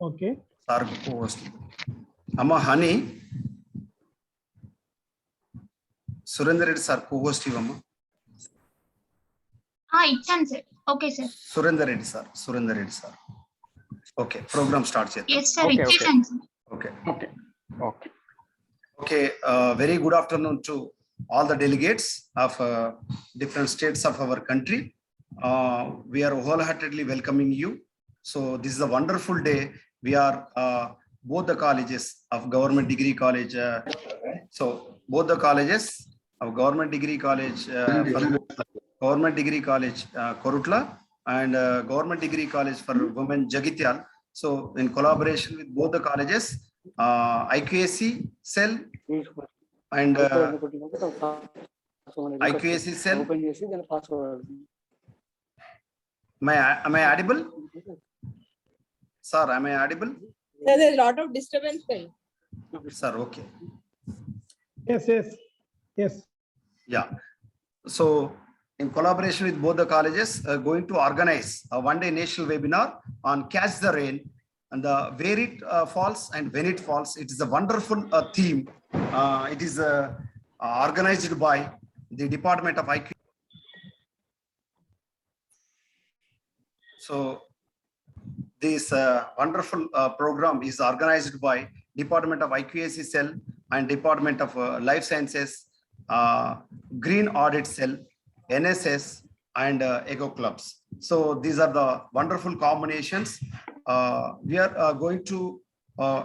Okay. Sir co-host. Amma honey. Surendra Reddy sir co-host Amma. It's answer. Okay, sir. Surendra Reddy sir. Surendra Reddy sir. Okay. Program starts here. Yes, sir. Okay, It's okay. answer. Okay. Okay. Okay. Okay. Very good afternoon to all the delegates of different states of our country. We are wholeheartedly welcoming you. So this is a wonderful day. We are both the colleges of Government Degree College. So both the colleges of Government Degree College, Government Degree College Korutla and Government Degree College for Women JAGTIAL. So in collaboration with both the colleges, IQAC cell and IQAC cell. Am I audible? Sir, am I audible? There's a lot of disturbance. Sir, okay. Yes. Yeah. So in collaboration with both the colleges, going to organize a one-day national webinar on Catch the Rain and where it falls and when it falls. It is a wonderful theme. It is organized by the Department of IQ. So this wonderful program is organized by Department of IQAC Cell and Department of Life Sciences, Green Audit Cell, NSS, and Eco Clubs. So these are the wonderful combinations. We are going to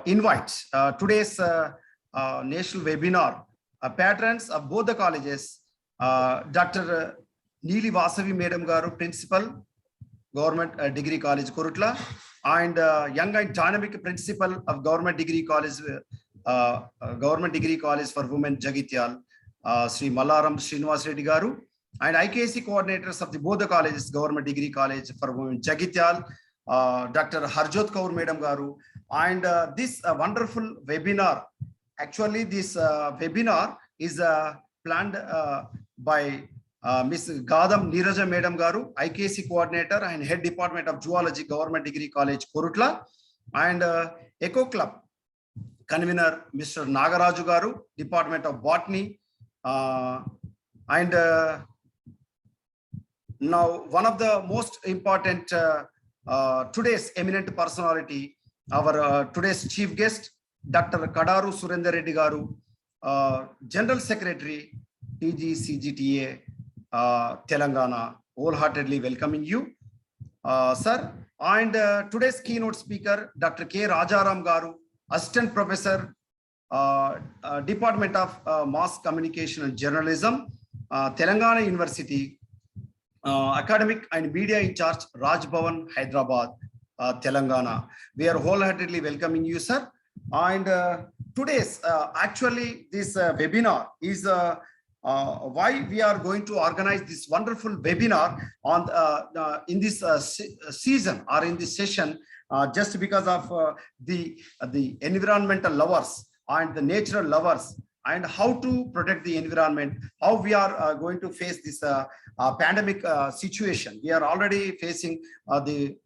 invite today's national webinar patrons of both the colleges, Dr. Neeli Vasavi Madam Garu, Principal, Government Degree College Korutla, and young and dynamic Principal of Government Degree College for Women JAGTIAL, Sri Mallaram Srinivas Reddy Garu, and IKC coordinators of the both the colleges, Government Degree College for Women JAGTIAL, Dr. Harjot Kaur Madam Garu, and this wonderful webinar. Actually, this webinar is planned by Ms. Gadam Neeraja Madam Garu, IKC coordinator and head Department of Zoology, Government Degree College Korutla, and Eco Club convener Mr. Nagaraju Garu, Department of Botany, and now one of the most important today's eminent personality, our today's chief guest, Dr. Kadaru Surendra Reddy Garu, General Secretary, TGCGTA, Telangana, wholeheartedly welcoming you, sir. And today's keynote speaker, Dr.K.Rajaram Garu, Assistant Professor, Department of Mass Communication and Journalism, Telangana University, Academic and Media in charge, Rajbhavan, Hyderabad, Telangana. We are wholeheartedly welcoming you, sir. And today's actually this webinar is why we are going to organize this wonderful webinar on in this season or in this session, just because of the environmental lovers and the natural lovers, and how to protect the environment, how we are going to face this pandemic situation. We are already facing the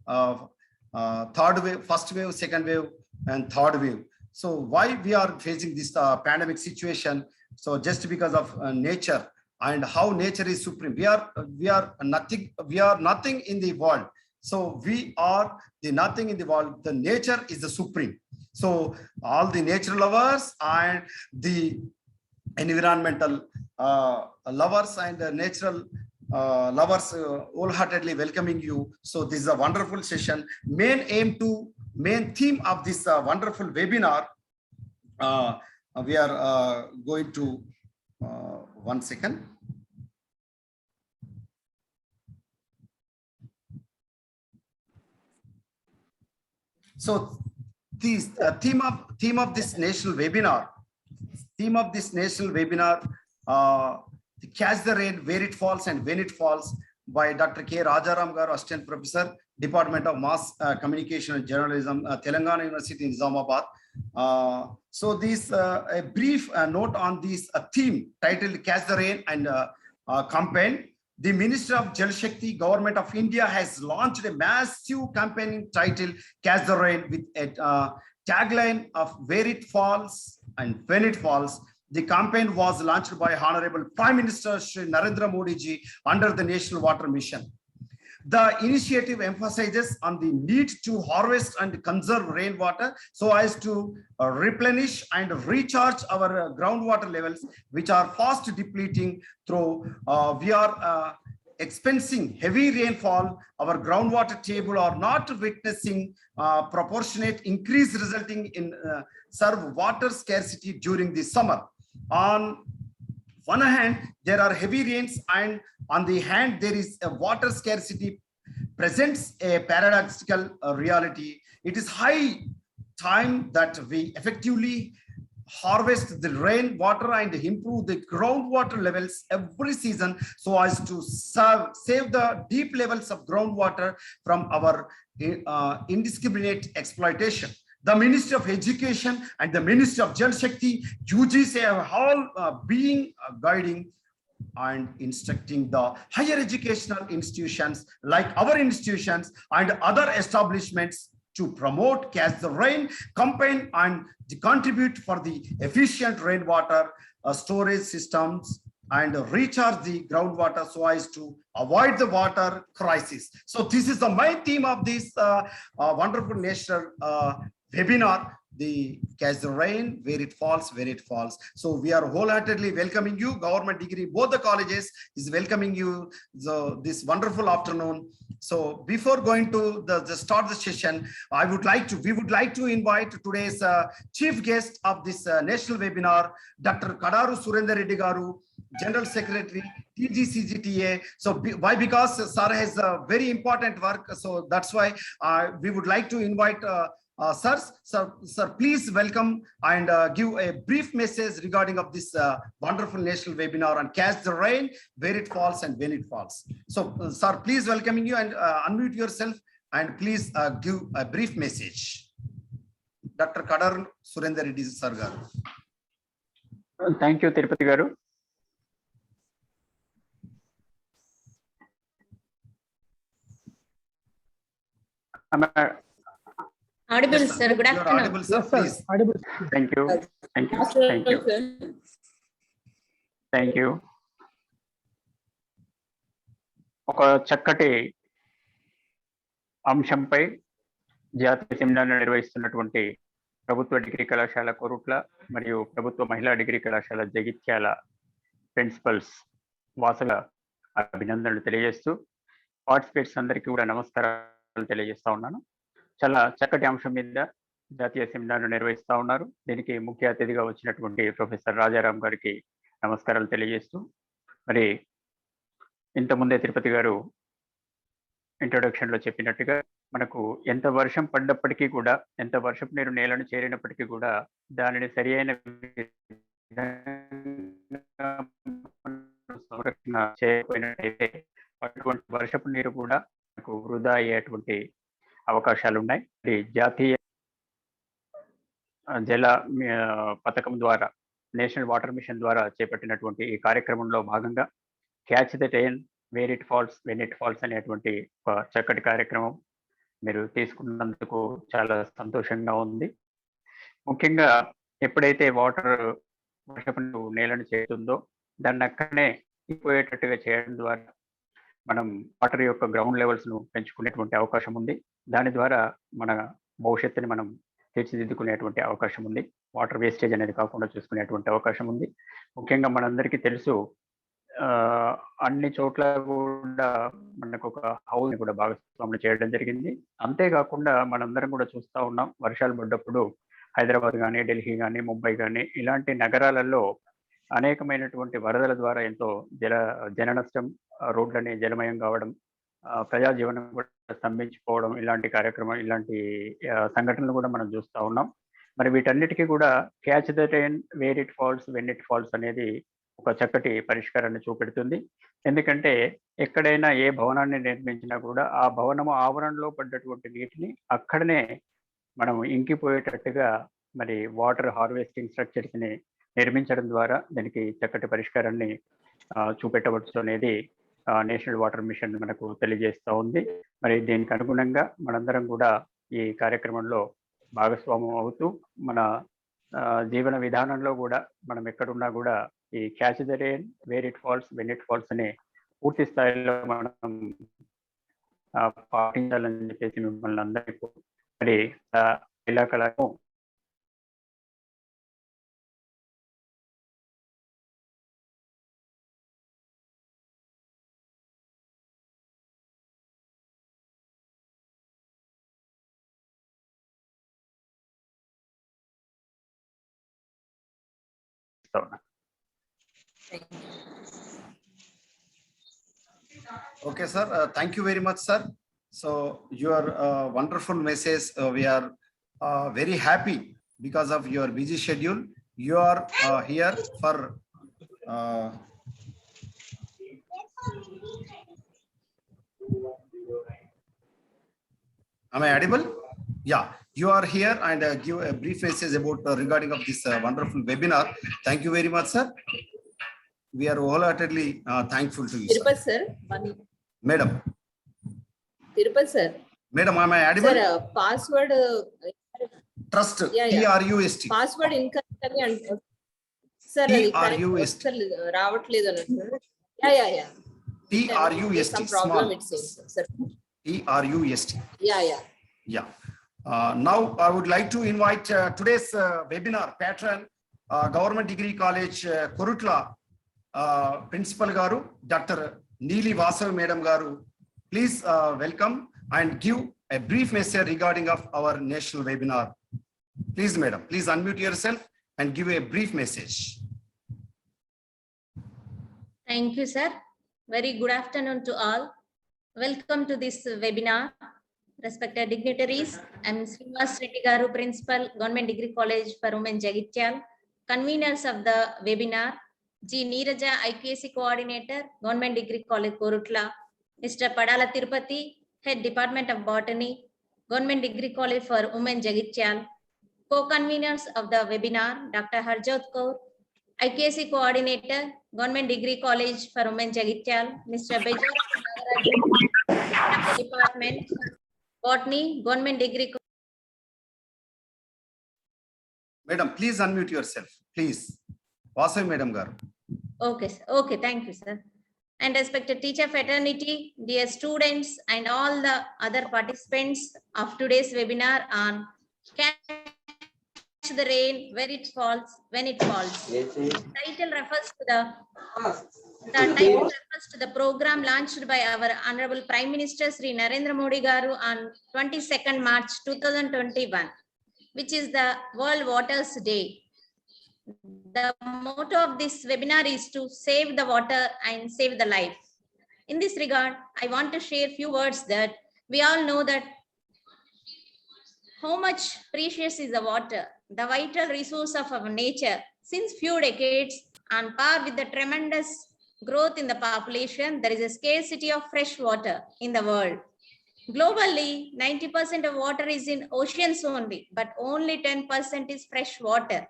third wave, first wave, second wave, and third wave. So why we are facing this pandemic situation? So just because of nature and how nature is supreme. We are nothing in the world. So we are the nothing in the world. The nature is the supreme. So all the nature lovers and the environmental lovers and natural lovers wholeheartedly welcoming you. So this is a wonderful session. Main theme of this wonderful webinar, we are going to 1 second. So this theme of this national webinar, Catch the Rain, Where it Falls and When it Falls, by Dr. K.Rajaram Garu, Assistant Professor, Department of Mass Communication and Journalism, Telangana University in Nizamabad. So this a brief note on this theme titled Catch the Rain and campaign. the Minister of Jal Shakti, Government of India has launched a massive campaign titled Catch the Rain with a tagline of Where It Falls and When It Falls. The campaign was launched by Honorable Prime Minister Shri Narendra Modi ji under the National Water Mission. The initiative emphasizes on the need to harvest and conserve rainwater so as to replenish and recharge our groundwater levels, which are fast depleting through we are experiencing heavy rainfall. Our groundwater table are not witnessing proportionate increase, resulting in serve water scarcity during the summer. On one hand, there are heavy rains, and on the hand, there is a water scarcity presents a paradoxical reality. It is high time that we effectively harvest the rainwater and improve the groundwater levels every season so as to save the deep levels of groundwater from our indiscriminate exploitation. The Ministry of Education and the Ministry of Jal Shakti, UGC, have all being guiding and instructing the higher educational institutions like our institutions and other establishments to promote Catch the Rain campaign and contribute for the efficient rainwater storage systems and recharge the groundwater so as to avoid the water crisis. So this is the main theme of this wonderful national webinar, the Catch the Rain, Where It Falls, When It Falls. So we are wholeheartedly welcoming you. Government degree, both the colleges is welcoming you this wonderful afternoon. So before going to the start the session, we would like to invite today's chief guest of this national webinar, Dr. Kadaru Surendra Reddy Garu, General Secretary, TGCGTA. So why? Because sir has a very important work. So that's why we would like to invite Sir, please welcome and give a brief message regarding of this wonderful national webinar on Catch the Rain, Where It Falls and When It Falls. So, sir, please welcoming you and unmute yourself and please give a brief message. Dr. Kadaru Surendra Reddy sir garu. Thank you, Tirupati garu. Audible, sir. Good You're afternoon. audible, sir. Yes, sir. Please. Audible. Thank you. Thank you. Thank you. Thank you. ఒక చక్కటి అంశంపై జాతీయ సెమినార్ను నిర్వహిస్తున్నటువంటి ప్రభుత్వ degree కళాశాల కోరుట్ల మరియు ప్రభుత్వ మహిళా డిగ్రీ కళాశాల జగిత్యాల ప్రిన్సిపల్స్ వాసుల అభినందనలు తెలియజేస్తూ పార్టిసిపేట్స్ అందరికీ కూడా నమస్కారాలు తెలియజేస్తా ఉన్నాను. చాలా చక్కటి అంశం మీద జాతీయ సెమినార్ను నిర్వహిస్తూ ఉన్నారు. దీనికి ముఖ్య అతిథిగా వచ్చినటువంటి ప్రొఫెసర్ రాజారాం గారికి నమస్కారాలు తెలియజేస్తూ, మరి ఇంతకుముందే తిరుపతి గారు ఇంట్రొడక్షన్లో చెప్పినట్టుగా మనకు ఎంత వర్షం పడ్డప్పటికీ కూడా, ఎంత వర్షపు నీరు నేలను చేరినప్పటికీ కూడా దానిని సరి అయిన సంరక్షణ చేయకపోయినట్టయితే అటువంటి వర్షపు నీరు కూడా మనకు వృధా అయ్యేటువంటి అవకాశాలు ఉన్నాయి. జాతీయ జల పథకం ద్వారా, నేషనల్ వాటర్ మిషన్ ద్వారా చేపట్టినటువంటి ఈ కార్యక్రమంలో భాగంగా catch the rain, where it falls, when it falls అనేటువంటి ఒక చక్కటి కార్యక్రమం మీరు తీసుకున్నందుకు చాలా సంతోషంగా ఉంది. ముఖ్యంగా ఎప్పుడైతే వర్షపు నేలను చేరుతుందో దాన్ని అక్కడనే పోయేటట్టుగా చేయడం ద్వారా మనం వాటర్ యొక్క గ్రౌండ్ లెవెల్స్ను పెంచుకునేటువంటి అవకాశం ఉంది. దాని ద్వారా మన భవిష్యత్తుని మనం తీర్చిదిద్దుకునేటువంటి అవకాశం ఉంది. వాటర్ వేస్టేజ్ అనేది కాకుండా చూసుకునేటువంటి అవకాశం ఉంది. ముఖ్యంగా మనందరికీ తెలుసు, అన్ని చోట్ల కూడా మనకు ఒక హౌస్ కూడా భాగస్వామ్యం చేయడం జరిగింది. అంతేకాకుండా మనందరం కూడా చూస్తూ ఉన్నాం, వర్షాలు పడ్డప్పుడు హైదరాబాద్ కానీ, ఢిల్లీ కానీ, ముంబై కానీ ఇలాంటి నగరాలలో అనేకమైనటువంటి వరదల ద్వారా ఎంతో జన నష్టం, రోడ్లని జలమయం కావడం, ప్రజాజీవనం కూడా స్తంభించిపోవడం, ఇలాంటి సంఘటనలు కూడా మనం చూస్తూ ఉన్నాం. మరి వీటన్నిటికీ కూడా catch the rain, where it falls, when it falls అనేది ఒక చక్కటి పరిష్కారాన్ని చూపెడుతుంది. ఎందుకంటే ఎక్కడైనా ఏ భవనాన్ని నిర్మించినా కూడా ఆ భవనము ఆవరణలో పడ్డటువంటి నీటిని అక్కడనే మనం ఇంకిపోయేటట్టుగా మరి వాటర్ హార్వెస్టింగ్ స్ట్రక్చర్స్ని నిర్మించడం ద్వారా దానికి చక్కటి పరిష్కారాన్ని చూపెట్టవచ్చు అనేది నేషనల్ వాటర్ మిషన్ మనకు తెలియజేస్తూ ఉంది. మరి దీనికి అనుగుణంగా మనందరం కూడా ఈ కార్యక్రమంలో భాగస్వామ్యం అవుతూ మన జీవన విధానంలో కూడా మనం ఎక్కడున్నా కూడా ఈ catch the rain where it falls when it falls అనే పూర్తి స్థాయిలో మనం పాటించాలని చెప్పేసి మిమ్మల్ని అందరికీ మరి ఇలాకలను Okay, sir. Thank you very much, sir. So your wonderful message. We are very happy because of your busy schedule. You are here for. Am I audible? Yeah, you are here and give a brief message about regarding of this wonderful webinar. Thank you very much, sir. We are wholeheartedly thankful to you, sir. Tirupati sir, Madam. Tirupati sir. Madam, am I audible? Sir, password. Trust. Yeah. TRUST. Password incorrect అని అంటారు. Sir, TRUST. రావట్లేదు అన్నట్టు. Yeah. TRUST. Some problem Small. it seems, sir. TRUST. Yeah. Now I would like to invite today's webinar patron, Government Degree College, Korutla, Principal Garu, Dr. Neeli Vasav Madam Garu. Please welcome and give a brief message regarding of our national webinar. Please, Madam, please unmute yourself and give a brief message. Thank you, sir. Very good afternoon to all. Welcome to this webinar. Respected dignitaries, I am Srinivas Reddy Garu, Principal, Government Degree College for Women, JAGTIAL. Conveners of the webinar, G. Neeraja, IPSC Coordinator, Government Degree College, Korutla. Mr. Padala Tirupathi, Head Department of Botany, Government Degree College for Women, JAGTIAL. Co-conveners of the webinar, Dr. Harjot Kaur, IPSC Coordinator, Government Degree College for Women, JAGTIAL. Mr. Bejaram, Department, Botany, Government Degree. Madam, please unmute yourself, please. Vasav Madam Garu. Okay, sir. Okay, thank you, sir. And respected teacher fraternity, dear students, and all the other participants of today's webinar on catch the rain where it falls, when it falls. The title refers to the program launched by our Honorable Prime Minister Sri Narendra Modi Garu on 22nd March 2021, which is the World Waters Day. The motto of this webinar is to save the water and save the life. In this regard, I want to share few words that we all know that how much precious is the water, the vital resource of our nature. Since few decades, on par with the tremendous growth in the population, there is a scarcity of fresh water in the world. Globally, 90% of water is in oceans only, but only 10% is fresh water.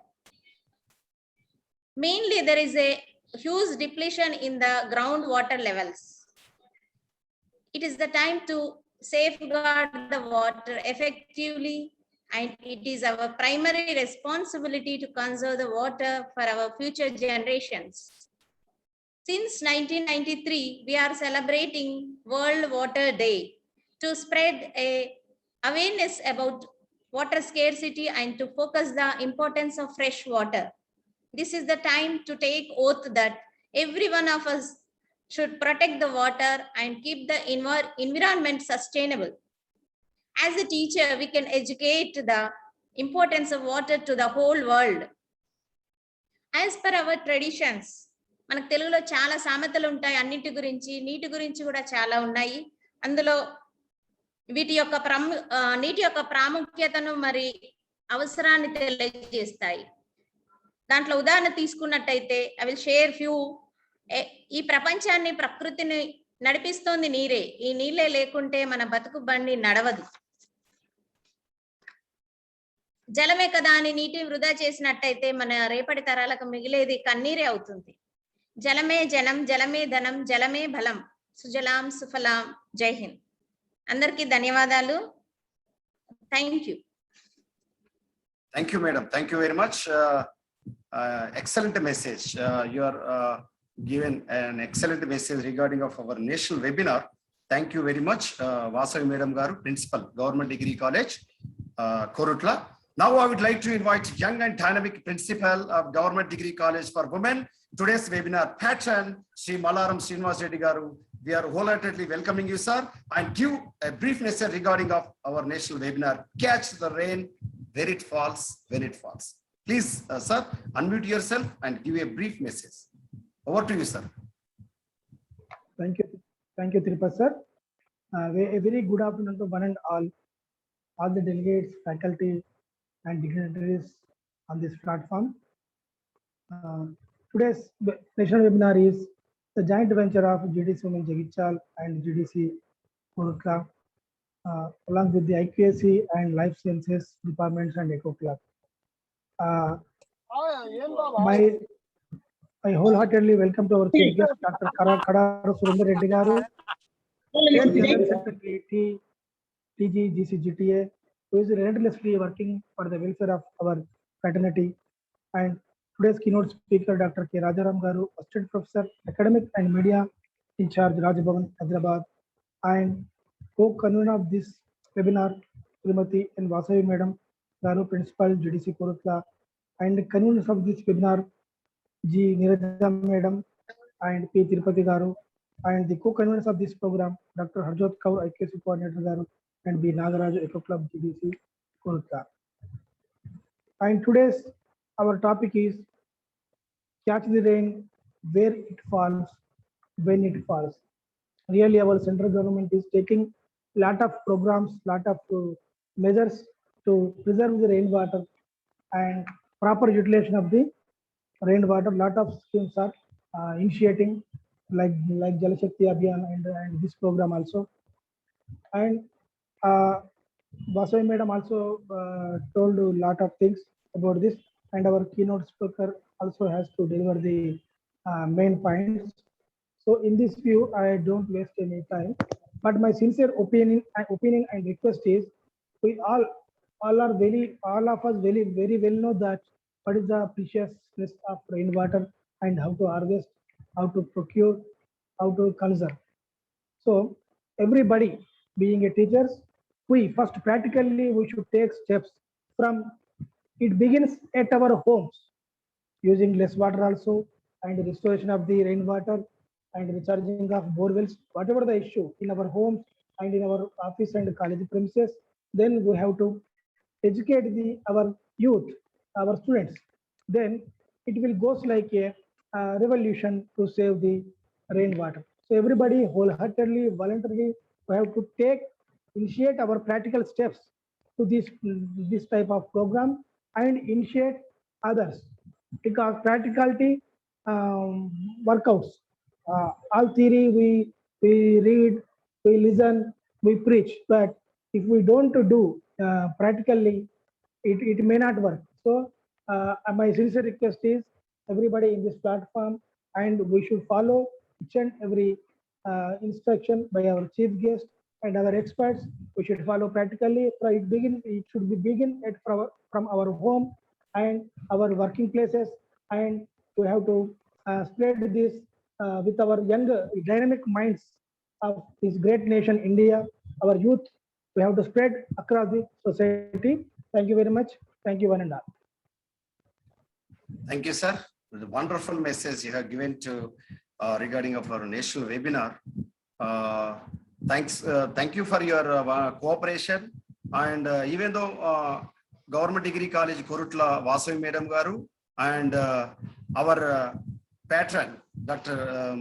Mainly, there is a huge depletion in the groundwater levels. It is the time to safeguard the water effectively, and it is our primary responsibility to conserve the water for our future generations. Since 1993, we are celebrating World Water Day to spread awareness about water scarcity and to focus the importance of fresh water. This is the time to take oath that every one of us should protect the water and keep the environment sustainable. As a teacher, we can educate the importance of water to the whole world. As per our traditions, మనకు తెలుగులో చాలా సామెతలు ఉంటాయి, అన్నిటి గురించి, నీటి గురించి కూడా చాలా ఉన్నాయి. అందులో నీటి యొక్క ప్రాముఖ్యతను మరి అవసరాన్ని తెలియజేస్తాయి. దాంట్లో ఉదాహరణ తీసుకున్నట్టయితే ఐ విల్ షేర్ ఫ్యూ. ఈ ప్రపంచాన్ని, ప్రకృతిని నడిపిస్తోంది నీరే. ఈ నీళ్ళే లేకుంటే మన బతుకు బండి నడవదు. జలమే కదా అని నీటిని వృధా చేసినట్టయితే మన రేపటి తరాలకు మిగిలేది కన్నీరే అవుతుంది. జలమే జనం, జలమే ధనం, జలమే బలం. సుజలాం సుఫలాం. జై హింద్. అందరికీ ధన్యవాదాలు. Thank you. Thank you, madam. Thank you very much. Excellent message. You are given an excellent message regarding of our national webinar. Thank you very much, Vasavi Madam Garu, Principal, Government Degree College, Korutla. Now I would like to invite young and dynamic Principal of Government Degree College for Women. Today's webinar patron, Sri Malaram Srinivas Reddy Garu. We are wholeheartedly welcoming you, sir, and give a brief message regarding of our national webinar, Catch the Rain Where It Falls, When It Falls. Please, sir, unmute yourself and give a brief message. Over to you, sir. Thank you. Thank you, Tirupati, sir. A very good afternoon to one and all the delegates, faculty, and dignitaries on this platform. Today's national webinar is the joint venture of GDC Women JAGTIAL and GDC Korutla, along with the IQAC and Life Sciences departments and Eco Club. I wholeheartedly welcome to our chief guest, Dr. K.Rajaram Reddy Garu, General Secretary TGGCGTA, who is relentlessly working for the welfare of our fraternity, and today's keynote speaker, Dr. K.Rajaram Garu, Assistant Professor, Academic and Media in charge, Rajbhavan, Hyderabad, and co-convener of this webinar, Srimati and Vasavi Madam Garu, Principal, GDC Korutla, and conveners of this webinar, G. Nirada Madam and P. Tirupathi Garu, and the co-conveners of this program, Dr. Harjot Kaur, IQAC Coordinator Garu, and B. Nagaraju, Eco Club, GDC Korutla. And today's our topic is Catch the Rain Where It Falls, When It Falls. Really, our central government is taking lot of programs, lot of measures to preserve the rainwater and proper utilization of the rainwater. Lot of schemes are initiating, like Jal Shakti Abhiyan and this program also. And Vasavi Madam also told a lot of things about this, and our keynote speaker also has to deliver the main points. So in this view, I don't waste any time, but my sincere opinion and request is, we all of us very well know that what is the preciousness of rainwater and how to harvest, how to procure, how to conserve. So everybody, being a teachers, we first practically we should take steps from it begins at our homes, using less water also, and restoration of the rainwater and recharging of borewells, whatever the issue in our homes and in our office and college premises. Then we have to educate our youth, our students. Then it will goes like a revolution to save the rainwater. So everybody wholeheartedly, voluntarily, we have to initiate our practical steps to this type of program and initiate others, because practicality workouts. All theory we read, we listen, we preach, but if we don't do practically, it may not work. So my sincere request is, everybody in this platform, and we should follow each and every instruction by our chief guest and our experts. We should follow practically. It should be begin from our home and our working places, and we have to spread this with our young dynamic minds of this great nation India, our youth. We have to spread across the society. Thank you very much. Thank you, one and all. Thank you, sir. The wonderful message you have given to regarding of our national webinar. Thank you for your cooperation. And even though Government Degree College Korutla Vasavi Madam Garu and our patron Dr.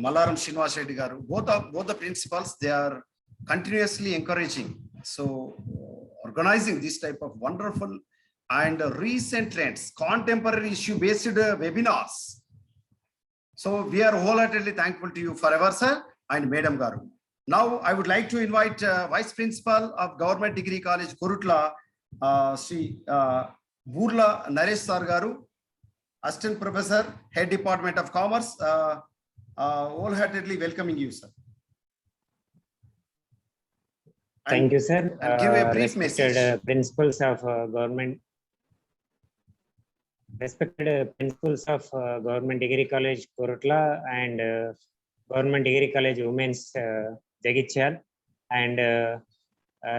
Malaram Srinivas Reddy Garu, both the principals, they are continuously encouraging, so organizing this type of wonderful and recent trends, contemporary issue based webinars. So we are wholeheartedly thankful to you forever, sir, and Madam Garu. Now I would like to invite Vice Principal of Government Degree College Korutla, Sri Burla Naresh Sir Garu, Assistant Professor, Head Department of Commerce, wholeheartedly welcoming you, sir. Thank you, sir. And give a brief Respected message. principles of government. Respected principals of Government Degree College, Korotla, and Government Degree College Women's JAGTIAL, and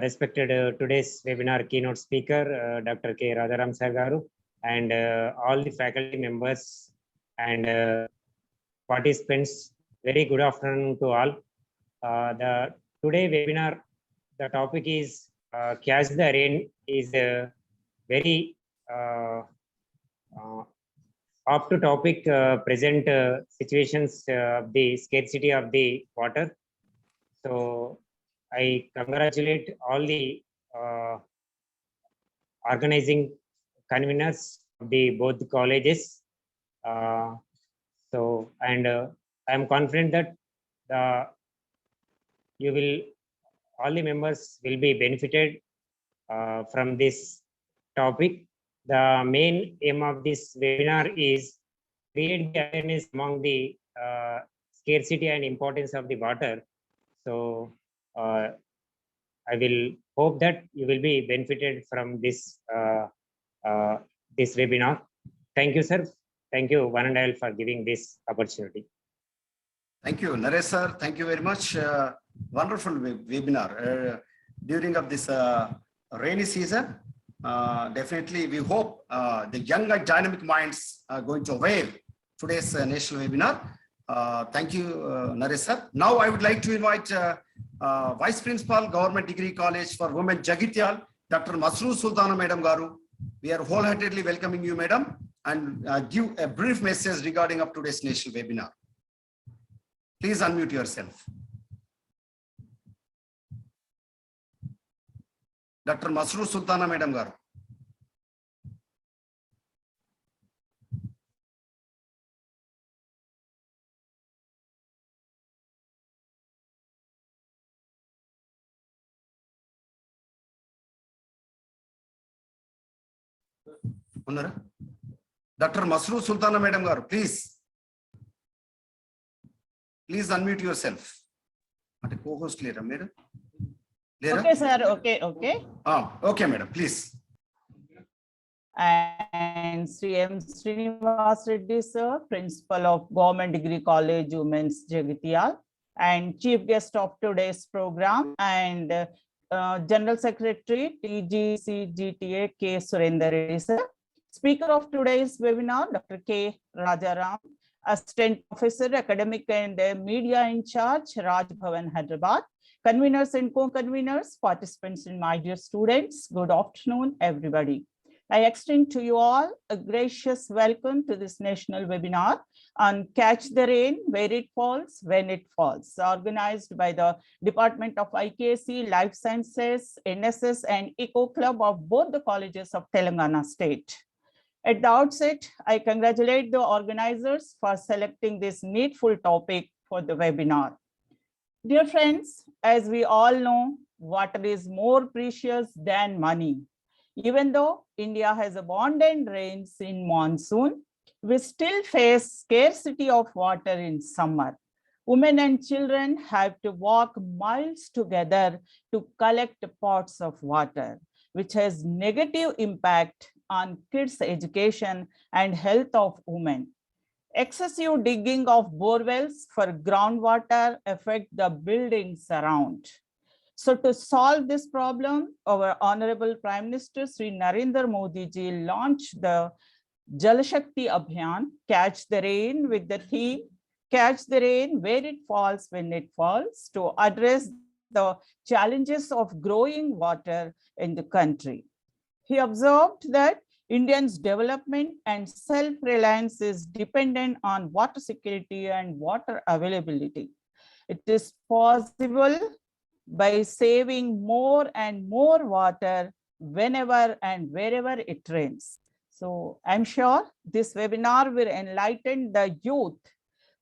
respected today's webinar keynote speaker, Dr.K.Rajaram sir garu, and all the faculty members and participants. Very good afternoon to all. The today webinar, the topic is Catch the Rain is a very up to topic present situations of the scarcity of the water. So I congratulate all the organizing conveners of the both colleges. So and I am confident that the you will all the members will be benefited from this topic. The main aim of this webinar is create the awareness among the scarcity and importance of the water. So I will hope that you will be benefited from this this webinar. Thank you, sir. Thank you, one and all, for giving this opportunity. Thank you, Naresh sir. Thank you very much. Wonderful webinar during of this rainy season. Definitely, we hope the young and dynamic minds are going to avail today's national webinar. Thank you, Naresh sir. Now, I would like to invite Vice Principal, Government Degree College for Women, JAGTIAL, Dr. Masroor Sultana Madam Garu. We are wholeheartedly welcoming you, Madam, and give a brief message regarding of today's national webinar. Please unmute yourself. Dr. Masroor Sultana Madam Garu. Dr. Masroor Sultana Madam Garu, please. Please unmute yourself. Co-host later, madam. Okay, sir. Okay. Okay, madam. Please. And Sri M. Srinivas Reddy, sir, Principal of Government Degree College, Women's JAGTIAL, and Chief Guest of today's program, and General Secretary, TGCGTA, K. Surendra Reddy, sir. Speaker of today's webinar, Dr. K. Rajaram, Assistant Professor, Academic and Media in Charge, Rajbhavan, Hyderabad. Conveners and co-conveners, participants and my dear students, good afternoon, everybody. I extend to you all a gracious welcome to this national webinar on Catch the Rain, Where It Falls, When It Falls, organized by the Department of IKC, Life Sciences, NSS, and Eco Club of both the colleges of Telangana State. At the outset, I congratulate the organizers for selecting this needful topic for the webinar. Dear friends, as we all know, water is more precious than money. Even though India has abundant rains in monsoon, we still face scarcity of water in summer. Women and children have to walk miles together to collect pots of water, which has negative impact on kids' education and health of women. Excessive digging of borewells for groundwater affect the buildings around. So to solve this problem, our Honorable Prime Minister Sri Narendra Modi ji launched the Jal Shakti Abhiyan, Catch the Rain, with the theme, Catch the Rain, Where It Falls, When It Falls, to address the challenges of growing water in the country. He observed that Indians' development and self-reliance is dependent on water security and water availability. It is possible by saving more and more water whenever and wherever it rains. So I'm sure this webinar will enlighten the youth,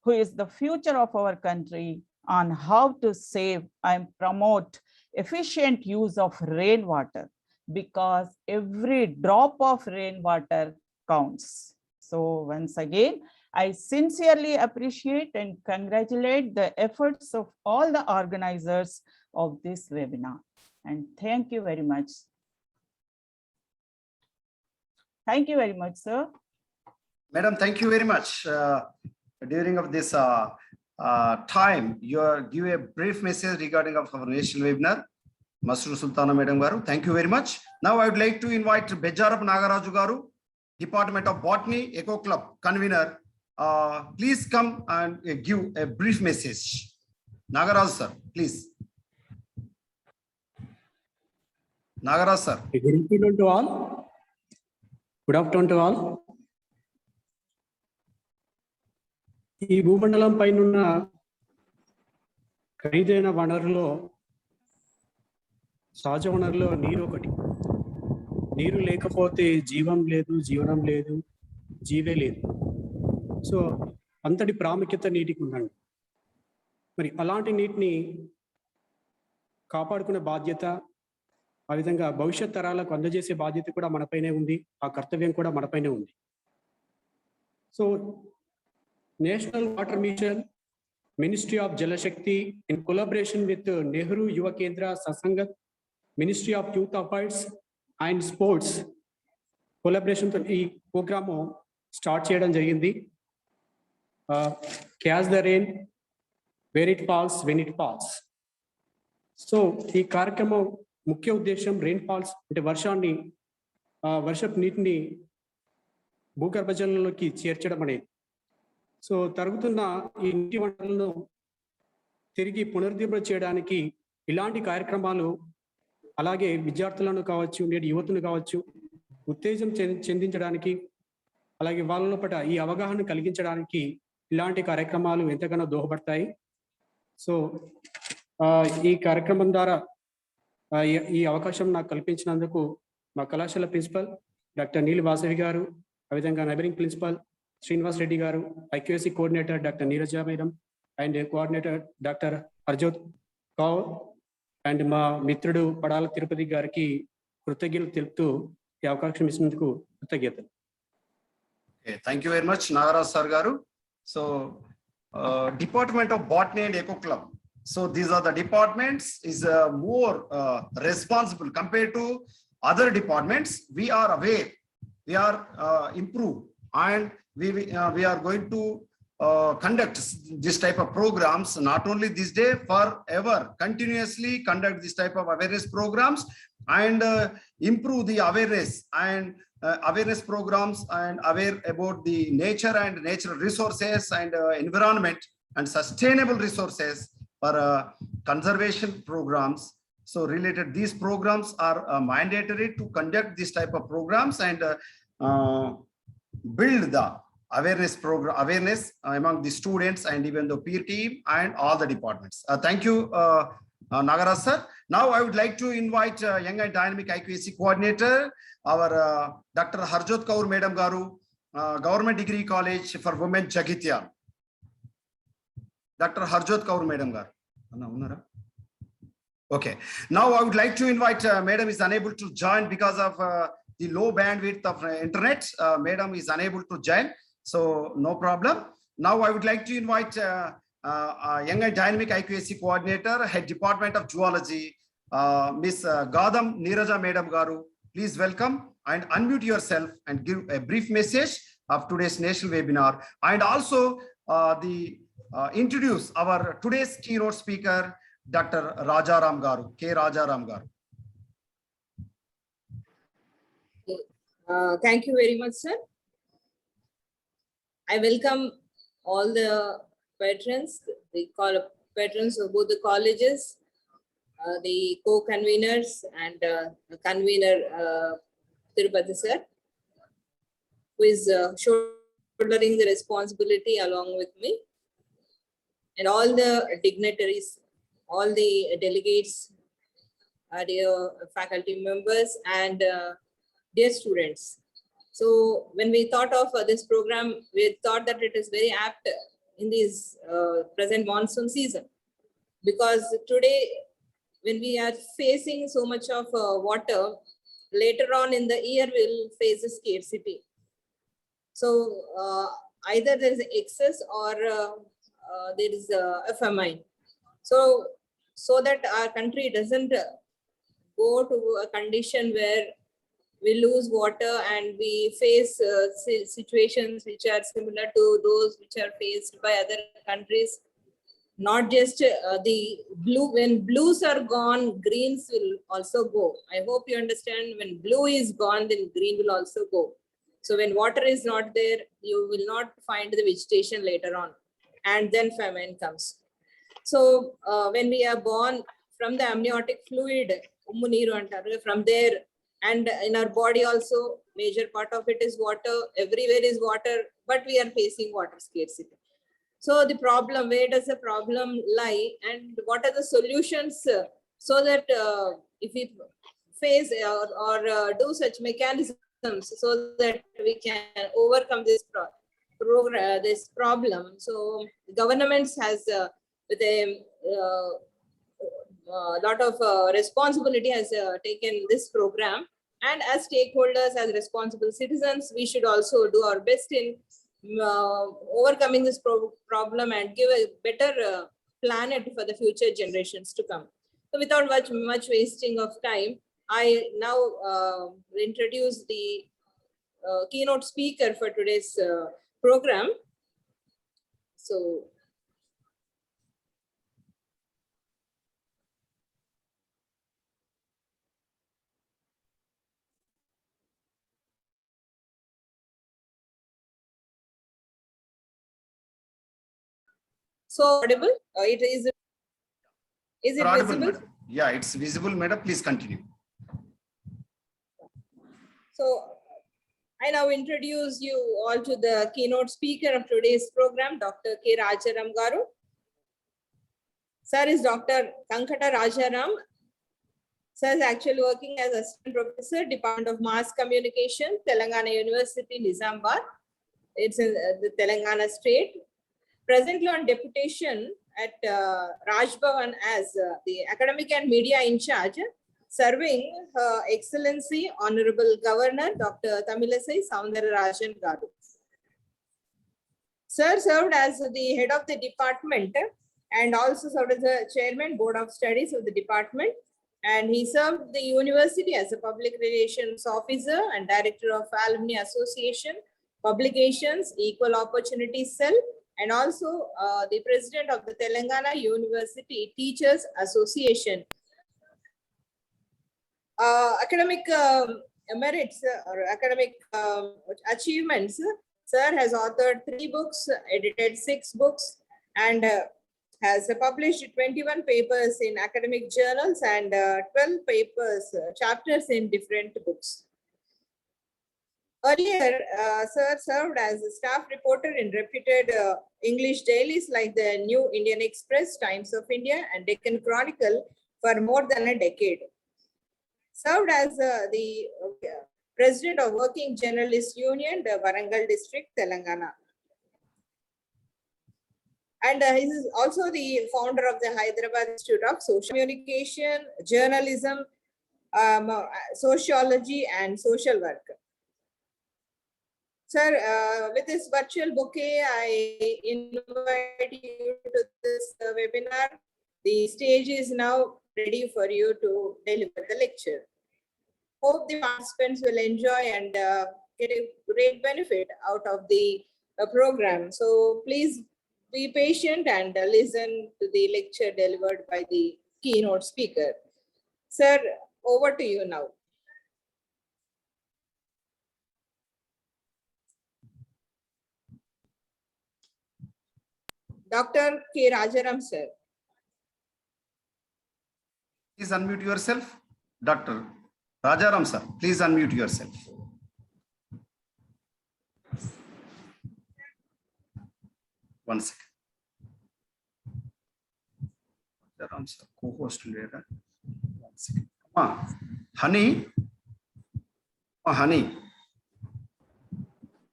who is the future of our country, on how to save and promote efficient use of rainwater, because every drop of rainwater counts. So once again, I sincerely appreciate and congratulate the efforts of all the organizers of this webinar. And thank you very much. Thank you very much, sir. Madam, thank you very much. During of this time, you give a brief message regarding of our national webinar. Masru Sultana Madam Garu, thank you very much. Now I would like to invite Bejarap Nagaraju Garu, Department of Botany, Eco Club convener. Please come and give a brief message. Nagaraj sir, please. Nagaraj sir. Good afternoon to all. Good afternoon to all. ఈ భూమండలం పైన ఉన్న ఖరీదైన వనరులో సహజ వనరులో నీరు ఒకటి. నీరు లేకపోతే జీవం లేదు, జీవనం లేదు, జీవే లేదు. సో అంతటి ప్రాముఖ్యత నీటికి ఉందండి. మరి అలాంటి నీటిని కాపాడుకునే బాధ్యత, ఆ విధంగా భవిష్యత్ తరాలకు అందజేసే బాధ్యత కూడా మనపైనే ఉంది. ఆ కర్తవ్యం కూడా మనపైనే ఉంది. So national water mission, Ministry of Jal Shakti, in collaboration with Nehru Yuva Kendra Sasangat, Ministry of Youth Affairs and Sports, collaboration తో ఈ ప్రోగ్రామ్ స్టార్ట్ చేయడం జరిగింది. Catch the rain where it falls when it falls. So ఈ కార్యక్రమం ముఖ్య ఉద్దేశం rain falls అంటే వర్షపు నీటిని భూగర్భ జలంలోకి చేర్చడం అనేది. సో తరుగుతున్న ఈ నీటి వనరులను తిరిగి పునరుద్ధరణ చేయడానికి ఇలాంటి కార్యక్రమాలు, అలాగే విద్యార్థులను కావచ్చు, నేటి యువతను కావచ్చు ఉత్తేజం చెందించడానికి, అలాగే వాళ్ళ లోపల ఈ అవగాహన కలిగించడానికి ఇలాంటి కార్యక్రమాలు ఎంతగానో దోహదపడతాయి. సో ఈ కార్యక్రమం ద్వారా ఈ అవకాశం నాకు కల్పించినందుకు మా కళాశాల ప్రిన్సిపల్ డాక్టర్ నీల్ వాసవి గారు, ఆ విధంగా neighbouring principal Srinivas Reddy garu, IQAC coordinator doctor Neeraja madam and coordinator doctor Harjot Kaur and మా మిత్రుడు పడాల తిరుపతి గారికి కృతజ్ఞతలు తెలుపుతూ ఈ అవకాశం ఇచ్చినందుకు కృతజ్ఞతలు. Thank you very much, Nagaraj sir garu. So Department of Botany and Eco Club. So these are the departments is more responsible compared to other departments. We are aware, we are improved, and we are going to conduct this type of programs not only this day, forever continuously conduct this type of awareness programs and improve the awareness and awareness programs and aware about the nature and natural resources and environment and sustainable resources for conservation programs. So related, these programs are mandatory to conduct this type of programs and build the awareness among the students and even the peer team and all the departments. Thank you, Nagaraj sir. Now I would like to invite Young and Dynamic IQAC coordinator, our Dr. Harjot Kaur Madam Garu, Government Degree College for Women, JAGTIAL. Dr. Harjot Kaur Madam Garu. Okay. Now I would like to invite Madam is unable to join because of the low bandwidth of internet. Madam is unable to join, so no problem. Now I would like to invite Young and Dynamic IQAC coordinator, Head Department of Zoology, Miss Gadam Neeraja Madam Garu. Please welcome and unmute yourself and give a brief message of today's national webinar, and also introduce our today's keynote speaker, Dr. Rajaram Garu, K.Rajaram Garu. Thank you very much, sir. I welcome all the patrons, patrons of both the colleges, the co-conveners and the convener Tirupati sir, who is shouldering the responsibility along with me, and all the dignitaries, all the delegates, dear faculty members and dear students. So when we thought of this program, we thought that it is very apt in this present monsoon season, because today when we are facing so much of water, later on in the year we'll face a scarcity. So either there is excess or there is a famine. So that our country doesn't go to a condition where we lose water and we face situations which are similar to those which are faced by other countries. Not just the blue, when blues are gone, greens will also go. I hope you understand, when blue is gone, then green will also go. So when water is not there, you will not find the vegetation later on, and then famine comes. So when we are born from the amniotic fluid, from there, and in our body also, major part of it is water, everywhere is water, but we are facing water scarcity. So the problem, where does the problem lie, and what are the solutions so that if we face or do such mechanisms so that we can overcome this problem. So governments has with a lot of responsibility has taken this program, and as stakeholders, as responsible citizens, we should also do our best in overcoming this problem and give a better planet for the future generations to come. So without much wasting of time, I now introduce the keynote speaker for today's program. So audible? It is it Audible, visible? madam. Yeah, it's visible, madam. Please continue. So I now introduce you all to the keynote speaker of today's program, Dr. K.Rajaram garu. Sir is Dr. Rajaram. Sir is actually working as Assistant Professor, Department of Mass Communication, Telangana University, Nizamabad. It's in the Telangana state. Presently on deputation at Rajbhavan as the academic and media in charge, serving Her Excellency Honorable Governor Dr. Tamilisai Soundararajan garu. Sir served as the head of the department and also served as the chairman board of studies of the department, and he served the university as a public relations officer and director of Alumni Association, Publications, Equal Opportunity Cell, and also the president of the Telangana University Teachers Association. Academic merits or academic achievements, sir has authored 3 books, edited 6 books, and has published 21 papers in academic journals and 12 papers, chapters in different books. Earlier, sir served as a staff reporter in reputed English dailies like the New Indian Express, Times of India, and Deccan Chronicle for more than a decade. Served as the president of Working Journalists Union, the Warangal district, Telangana. And he is also the founder of the Hyderabad Institute of Social Communication, Journalism, Sociology, and Social Work. Sir, with this virtual bouquet, I invite you to this webinar. The stage is now ready for you to deliver the lecture. Hope the participants will enjoy and get a great benefit out of the program. So please be patient and listen to the lecture delivered by the keynote speaker. Sir, over to you now. Dr. K. Rajaram, sir. Please unmute yourself. Dr. Rajaram, sir. Please unmute yourself. One second. Rajaram, sir. Co-host later. One second. Honey. Honey.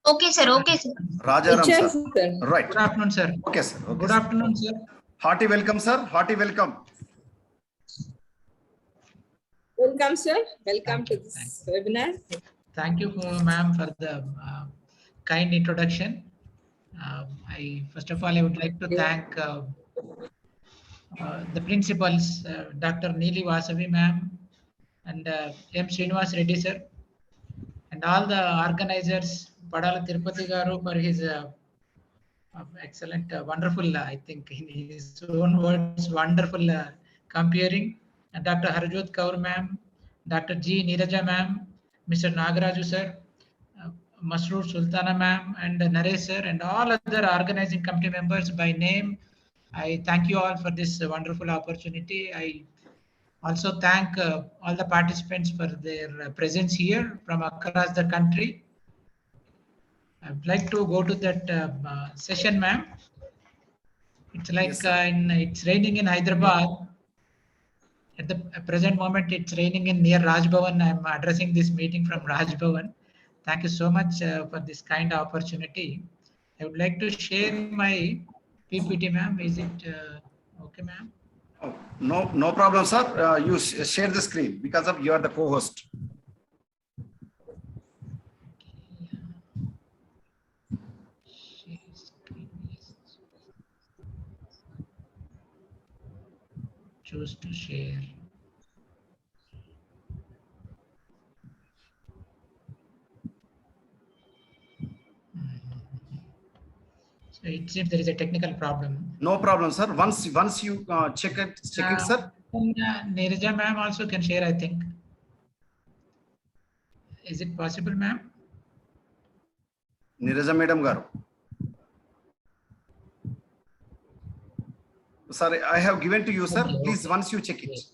Okay, sir. Okay, sir. Rajaram, sir. Right. Good afternoon, sir. Okay, sir. Okay, Good sir. afternoon, sir. Hearty welcome, sir. Hearty welcome. Welcome, sir. Welcome to this webinar. Thank you, ma'am, for the kind introduction. First of all, I would like to thank the principals, Dr. Neeli Vasavi, ma'am, and M. Srinivas Reddy sir, and all the organizers, Padala Tirupati Garu for his excellent, wonderful, I think in his own words, wonderful comparing. Dr. Harjot Kaur ma'am, Dr. G. Neeraja ma'am, Mr. Nagaraju sir, Masroor Sultana ma'am, and Naresh sir, and all other organizing committee members by name. I thank you all for this wonderful opportunity. I also thank all the participants for their presence here from across the country. I would like to go to that session, ma'am. It's like Yes, sir. it's raining in Hyderabad. At the present moment, it's raining in near Rajbhavan. I'm addressing this meeting from Rajbhavan. Thank you so much for this kind opportunity. I would like to share my PPT, ma'am. Is it okay, ma'am? Oh, no problem, sir. You share the screen because of you are the co-host. Share screen, yes. Choose to share. So it seems there is a technical problem. No problem, sir. Once you check it, sir. Neeraja ma'am also can share, I think. Is it possible, ma'am? Neeraja madam garu. Sorry, I have given to you, sir. Okay, Please, okay. once you check it, Yes.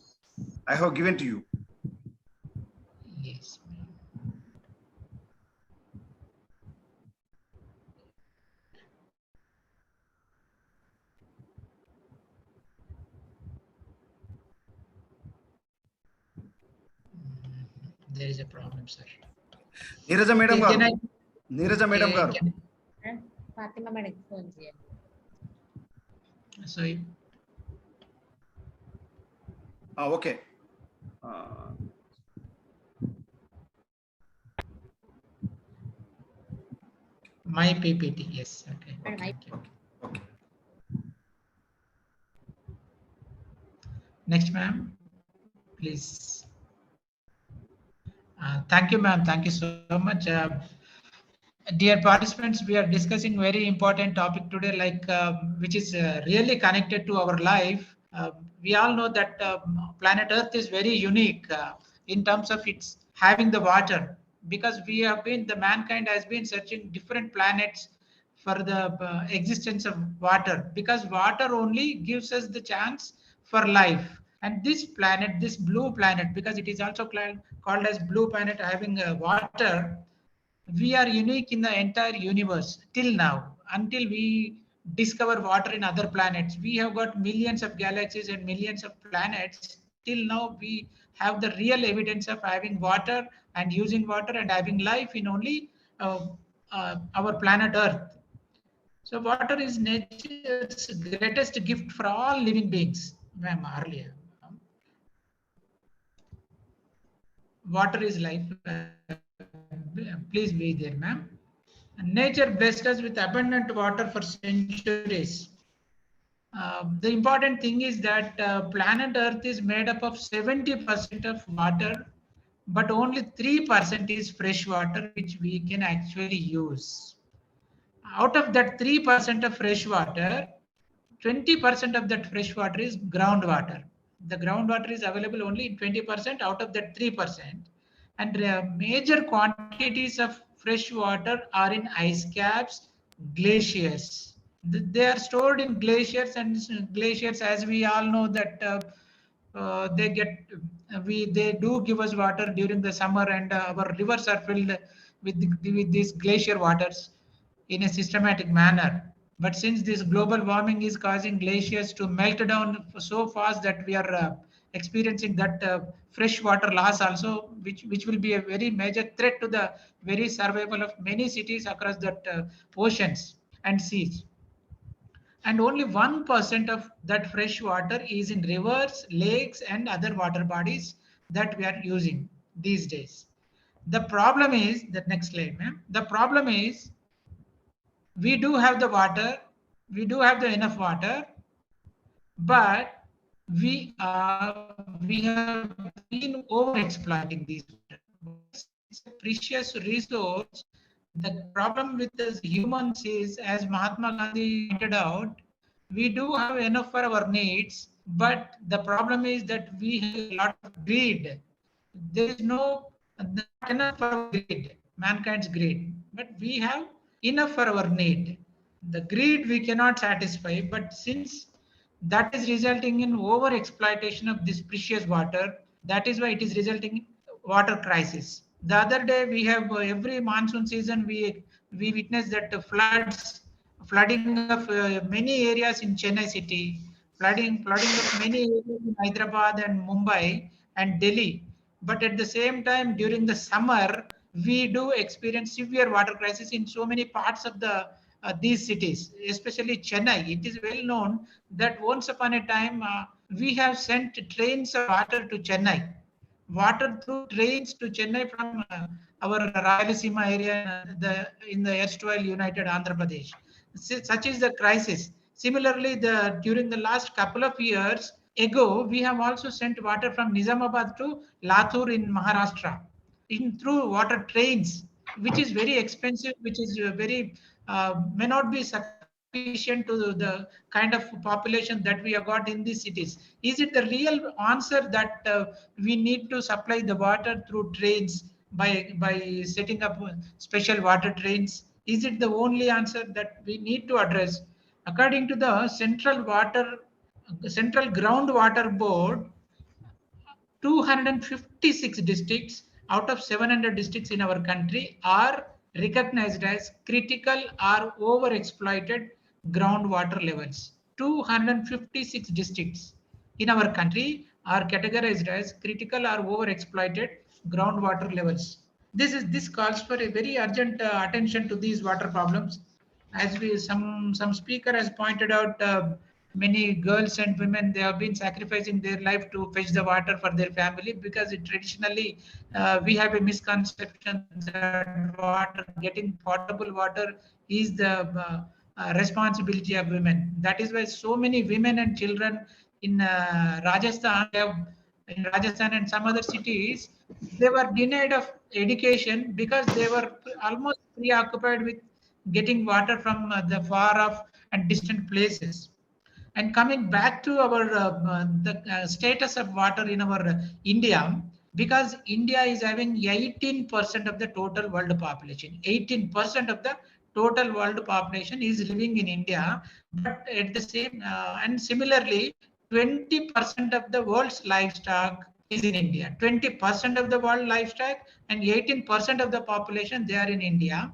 I have given to you. Yes, ma'am. There is a problem, sir. Neeraja madam Can garu. Neeraja madam garu. Fatima madam phone చేయండి. So Okay. my PPT, yes. Okay. Madam, Thank you. Okay. Next, ma'am, please. Thank you, ma'am. Thank you so much. Dear participants, we are discussing very important topic today, like which is really connected to our life. We all know that planet Earth is very unique in terms of its having the water, because the mankind has been searching different planets for the existence of water, because water only gives us the chance for life. And this planet, this blue planet, because it is also called as blue planet having water, we are unique in the entire universe till now. Until we discover water in other planets, we have got millions of galaxies and millions of planets. Till now we have the real evidence of having water and using water and having life in only our planet Earth. So water is nature's greatest gift for all living beings, ma'am. Earlier, water is life. Please be there, ma'am. Nature blessed us with abundant water for centuries. The important thing is that planet Earth is made up of 70% of water, but only 3% is fresh water, which we can actually use. Out of that 3% of fresh water, 20% of that fresh water is groundwater. The groundwater is available only in 20% out of that 3%. And major quantities of fresh water are in ice caps, glaciers. They are stored in glaciers, and glaciers, as we all know, that they do give us water during the summer, and our rivers are filled with these glacier waters in a systematic manner. But since this global warming is causing glaciers to melt down so fast that we are experiencing that fresh water loss also, which will be a very major threat to the very survival of many cities across that oceans and seas. And only 1% of that fresh water is in rivers, lakes, and other water bodies that we are using these days. The problem is, the next slide, ma'am. The problem is, we do have the water, we do have the enough water, but we are we have been over exploiting these. It's a precious resource. The problem with us humans is, as Mahatma Gandhi pointed out, we do have enough for our needs, but the problem is that we have a lot of greed. There is not enough for our greed, mankind's greed, but we have enough for our need. The greed we cannot satisfy, but since that is resulting in over exploitation of this precious water, that is why it is resulting in water crisis. The other day we have every monsoon season we witness that the flooding of many areas in Chennai city, flooding of many areas in Hyderabad and Mumbai and Delhi. But at the same time, during the summer, we do experience severe water crisis in so many parts of these cities, especially Chennai. It is well known that once upon a time we have sent trains of water to Chennai, water through trains to Chennai from our Rayalaseema area, in the erstwhile United Andhra Pradesh. Such is the crisis. Similarly, during the last couple of years ago, we have also sent water from Nizamabad to Latur in Maharashtra through water trains, which is very expensive, which is very may not be sufficient to the kind of population that we have got in these cities. Is it the real answer that we need to supply the water through trains by setting up special water trains? Is it the only answer that we need to address? According to the Central Groundwater Board, 256 districts out of 700 districts in our country are recognized as critical or over-exploited groundwater levels. 256 districts in our country are categorized as critical or over-exploited groundwater levels. This calls for a very urgent attention to these water problems. As some speaker has pointed out, many girls and women, they have been sacrificing their life to fetch the water for their family, because traditionally we have a misconception that getting potable water is the responsibility of women. That is why so many women and children in Rajasthan and some other cities, they were denied of education because they were almost preoccupied with getting water from the far off and distant places. And coming back to our status of water in our India, because India is having 18% of the total world population. 18% of the total world population is living in India, but at the same and similarly, 20% of the world's livestock is in India. 20% of the world livestock and 18% of the population, they are in India.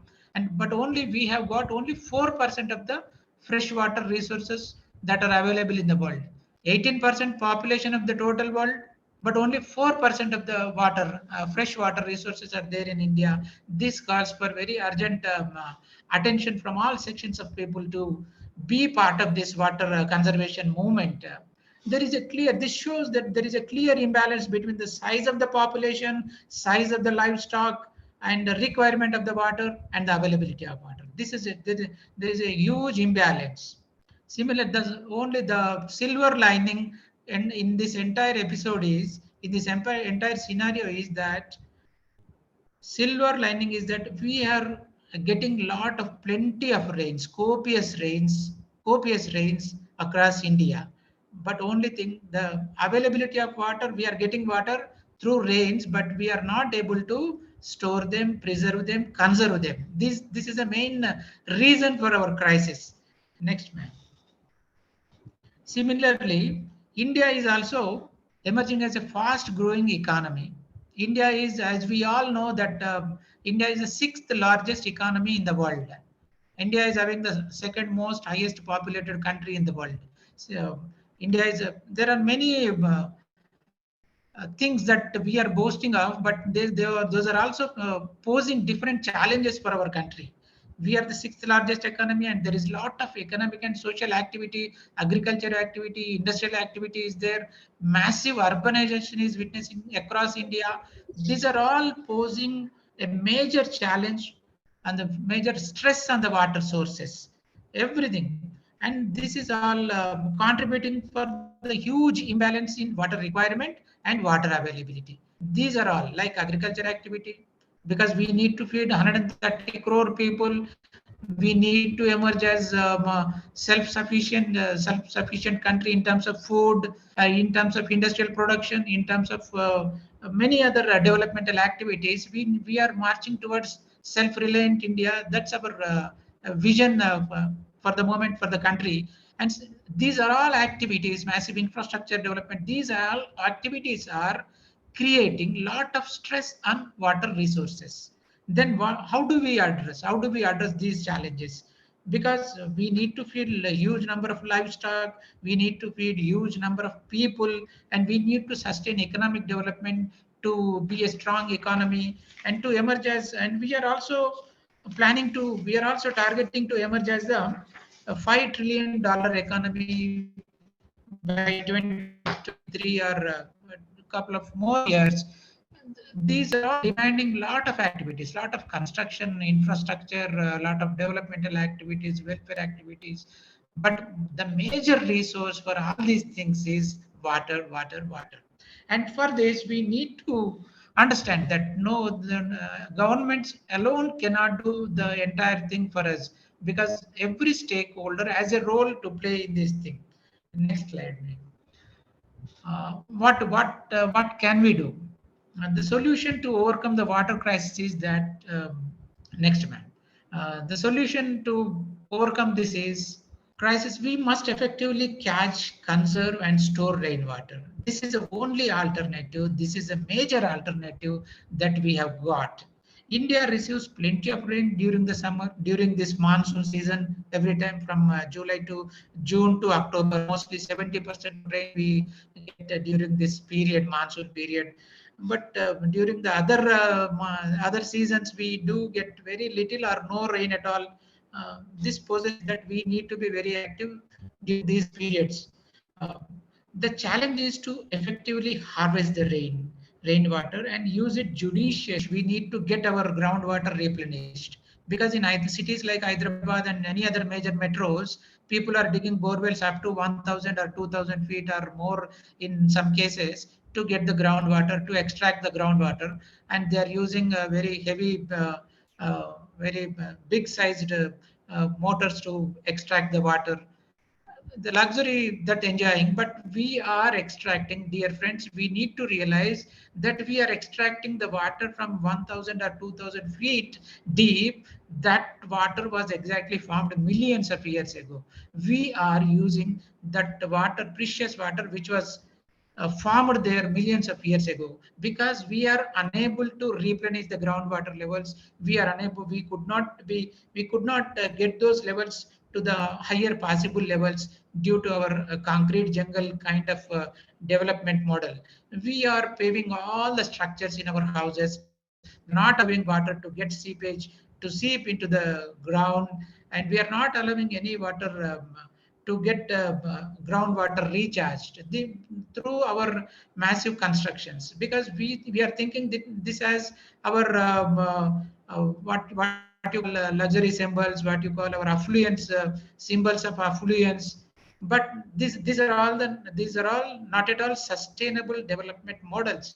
But only we have got only 4% of the freshwater resources that are available in the world. 18% population of the total world, but only 4% of the fresh water resources are there in India. This calls for very urgent attention from all sections of people to be part of this water conservation movement. This shows that there is a clear imbalance between the size of the population, size of the livestock, and the requirement of the water and the availability of water. There is a huge imbalance. Similar, only the silver lining in this entire episode is, in this entire scenario is that silver lining is that we are getting plenty of rains, copious rains across India. But only thing, the availability of water, we are getting water through rains, but we are not able to store them, preserve them, conserve them. This is the main reason for our crisis. Next, ma'am. Similarly, India is also emerging as a fast growing economy. India is, as we all know, that India is the 6th largest economy in the world. India is having the second most highest populated country in the world. So India is, there are many things that we are boasting of, but those are also posing different challenges for our country. We are the 6th largest economy, and there is a lot of economic and social activity, agriculture activity, industrial activity is there. Massive urbanization is witnessing across India. These are all posing a major challenge and the major stress on the water sources, everything. And this is all contributing for the huge imbalance in water requirement and water availability. These are all like agriculture activity, because we need to feed 130 crore people. We need to emerge as self-sufficient country in terms of food, in terms of industrial production, in terms of many other developmental activities. We are marching towards self-reliant India. That's our vision for the moment for the country. And these are all activities, massive infrastructure development. These all activities are creating lot of stress on water resources. Then how do we address these challenges? Because we need to feed a huge number of livestock, we need to feed huge number of people, and we need to sustain economic development to be a strong economy and to emerge as, and we are also targeting to emerge as a $5 trillion economy by 2023 or a couple of more years. These are all demanding lot of activities, lot of construction, infrastructure, a lot of developmental activities, welfare activities. But the major resource for all these things is water, water, water. And for this, we need to understand that no, the governments alone cannot do the entire thing for us, because every stakeholder has a role to play in this thing. Next slide. What can we do? The solution to overcome the water crisis is that next man. The solution to overcome this is crisis. We must effectively catch, conserve, and store rainwater. This is the only alternative. This is a major alternative that we have got. India receives plenty of rain during the summer, during this monsoon season, every time from July to June to October. Mostly 70% rain we get during this period, monsoon period. But during the other seasons, we do get very little or no rain at all. This poses that we need to be very active during these periods. The challenge is to effectively harvest the rainwater and use it judiciously. We need to get our groundwater replenished, because in cities like Hyderabad and any other major metros, people are digging borewells up to 1,000 or 2,000 feet or more in some cases to get the groundwater, to extract the groundwater, and they are using very heavy, very big sized motors to extract the water. The luxury that enjoying, but we are extracting, dear friends, we need to realize that we are extracting the water from 1,000 or 2,000 feet deep. That water was exactly formed millions of years ago. We are using that water, precious water, which was formed there millions of years ago. Because we are unable to replenish the groundwater levels, we could not get those levels to the higher possible levels due to our concrete jungle kind of development model. We are paving all the structures in our houses, not allowing water to get seepage to seep into the ground, and we are not allowing any water to get groundwater recharged through our massive constructions, because we are thinking that this as our what you call luxury symbols, what you call our affluence, symbols of affluence. But these are all not at all sustainable development models.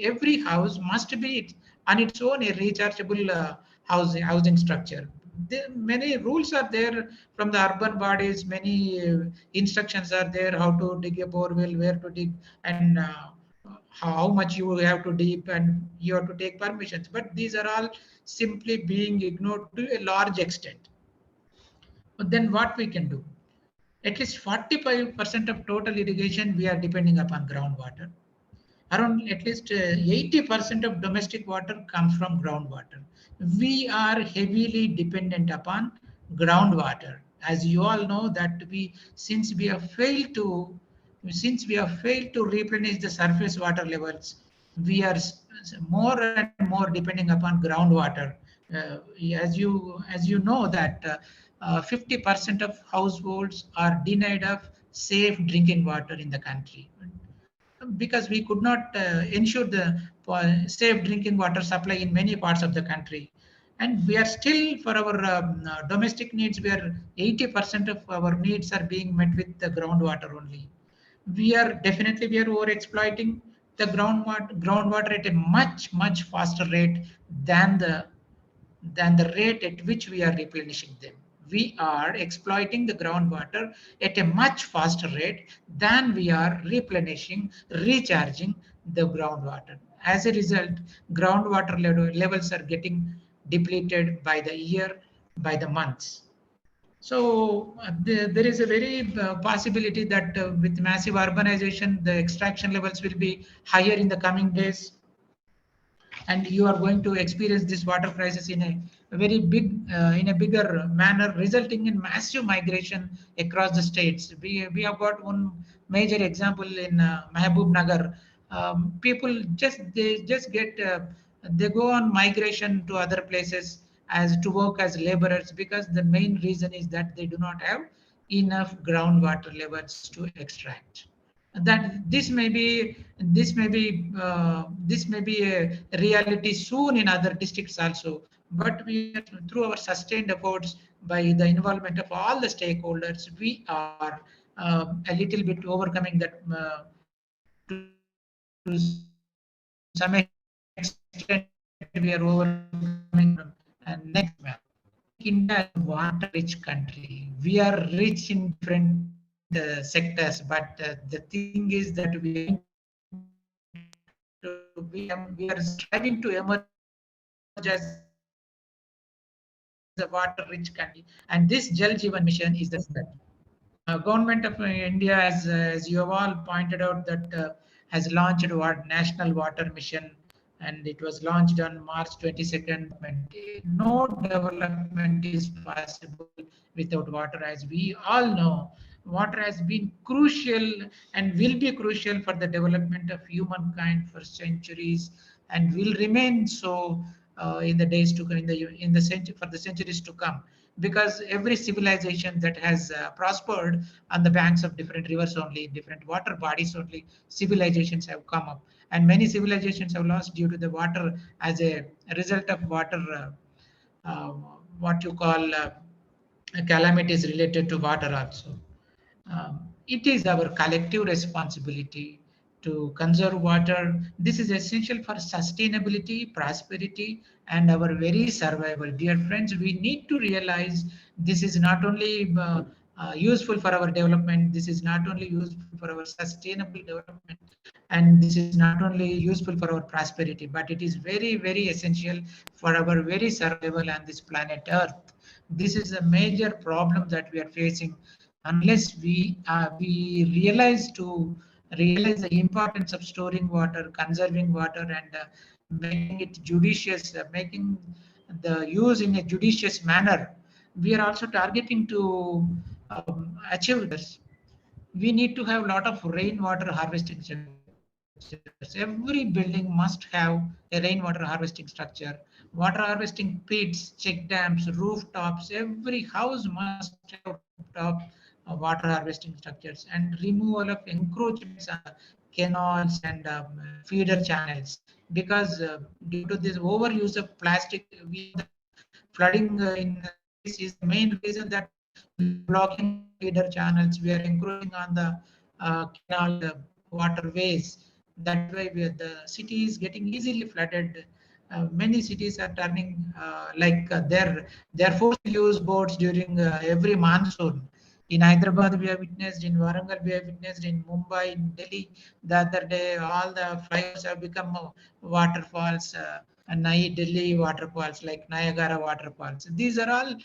Every house must be on its own a rechargeable housing structure. Many rules are there from the urban bodies, many instructions are there, how to dig a borewell, where to dig, and how much you have to deep, and you have to take permissions. But these are all simply being ignored to a large extent. But then what we can do? At least 45% of total irrigation, we are depending upon groundwater. Around at least 80% of domestic water comes from groundwater. We are heavily dependent upon groundwater. As you all know that since we have failed to replenish the surface water levels, we are more and more depending upon groundwater. As you know that 50% of households are denied of safe drinking water in the country, because we could not ensure the safe drinking water supply in many parts of the country. And we are still, for our domestic needs, where 80% of our needs are being met with the groundwater only. We are over exploiting. the groundwater at a much faster rate than the rate at which we are replenishing them. We are exploiting the groundwater at a much faster rate than we are replenishing, recharging the groundwater. As a result, groundwater levels are getting depleted by the year, by the months. So there is a very possibility that with massive urbanization, the extraction levels will be higher in the coming days, and you are going to experience this water crisis in a very in a bigger manner, resulting in massive migration across the states. We have got one major example in Mahbub Nagar. People just get they go on migration to other places as to work as laborers, because the main reason is that they do not have enough groundwater levels to extract. That this may be a reality soon in other districts also, but we are, through our sustained efforts by the involvement of all the stakeholders, we are a little bit overcoming that to some extent. We are overcoming. And next, India is a water rich country. We are rich in different sectors, but the thing is that we are striving to emerge as a water rich country, and this Jal Jeevan mission is that. Government of India, as you have all pointed out, that has launched a national water mission, and it was launched on March 22nd. No development is possible without water. As we all know, water has been crucial and will be crucial for the development of humankind for centuries, and will remain so in the days to come, in the century, for the centuries to come, because every civilization that has prospered on the banks of different rivers only, different water bodies only, civilizations have come up, and many civilizations have lost due to the water as a result of water, what you call calamities related to water also. It is our collective responsibility to conserve water. This is essential for sustainability, prosperity, and our very survival. Dear friends, we need to realize this is not only useful for our development, this is not only useful for our sustainable development, and this is not only useful for our prosperity, but it is very essential for our very survival on this planet Earth. This is a major problem that we are facing. Unless we realize the importance of storing water, conserving water, and making it judicious, making the use in a judicious manner, we are also targeting to achieve this. We need to have a lot of rainwater harvesting structures. Every building must have a rainwater harvesting structure, water harvesting pits, check dams, rooftops. Every house must have rooftop water harvesting structures, and removal of encroachments on canals and feeder channels. Because due to this overuse of plastic, flooding in this is the main reason that blocking feeder channels. We are encroaching on the canal waterways. That way, the city is getting easily flooded. Many cities are turning they're forced to use boats during every monsoon. In Hyderabad, we have witnessed, in Warangal, we have witnessed, in Mumbai, in Delhi, the other day, all the flyovers have become waterfalls, Delhi waterfalls, like Niagara waterfalls. These are all,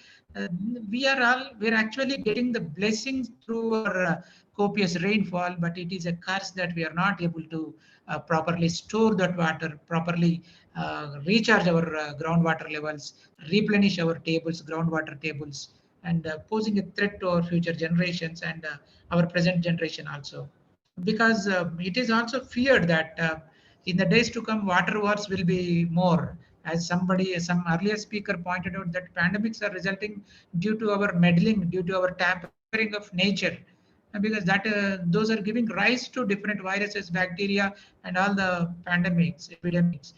we're actually getting the blessings through our copious rainfall, but it is a curse that we are not able to properly store that water, properly recharge our groundwater levels, replenish our tables, groundwater tables, and posing a threat to our future generations and our present generation also. Because it is also feared that in the days to come, water wars will be more. As some earlier speaker pointed out, that pandemics are resulting due to our meddling, due to our tampering of nature, because those are giving rise to different viruses, bacteria, and all the pandemics, epidemics.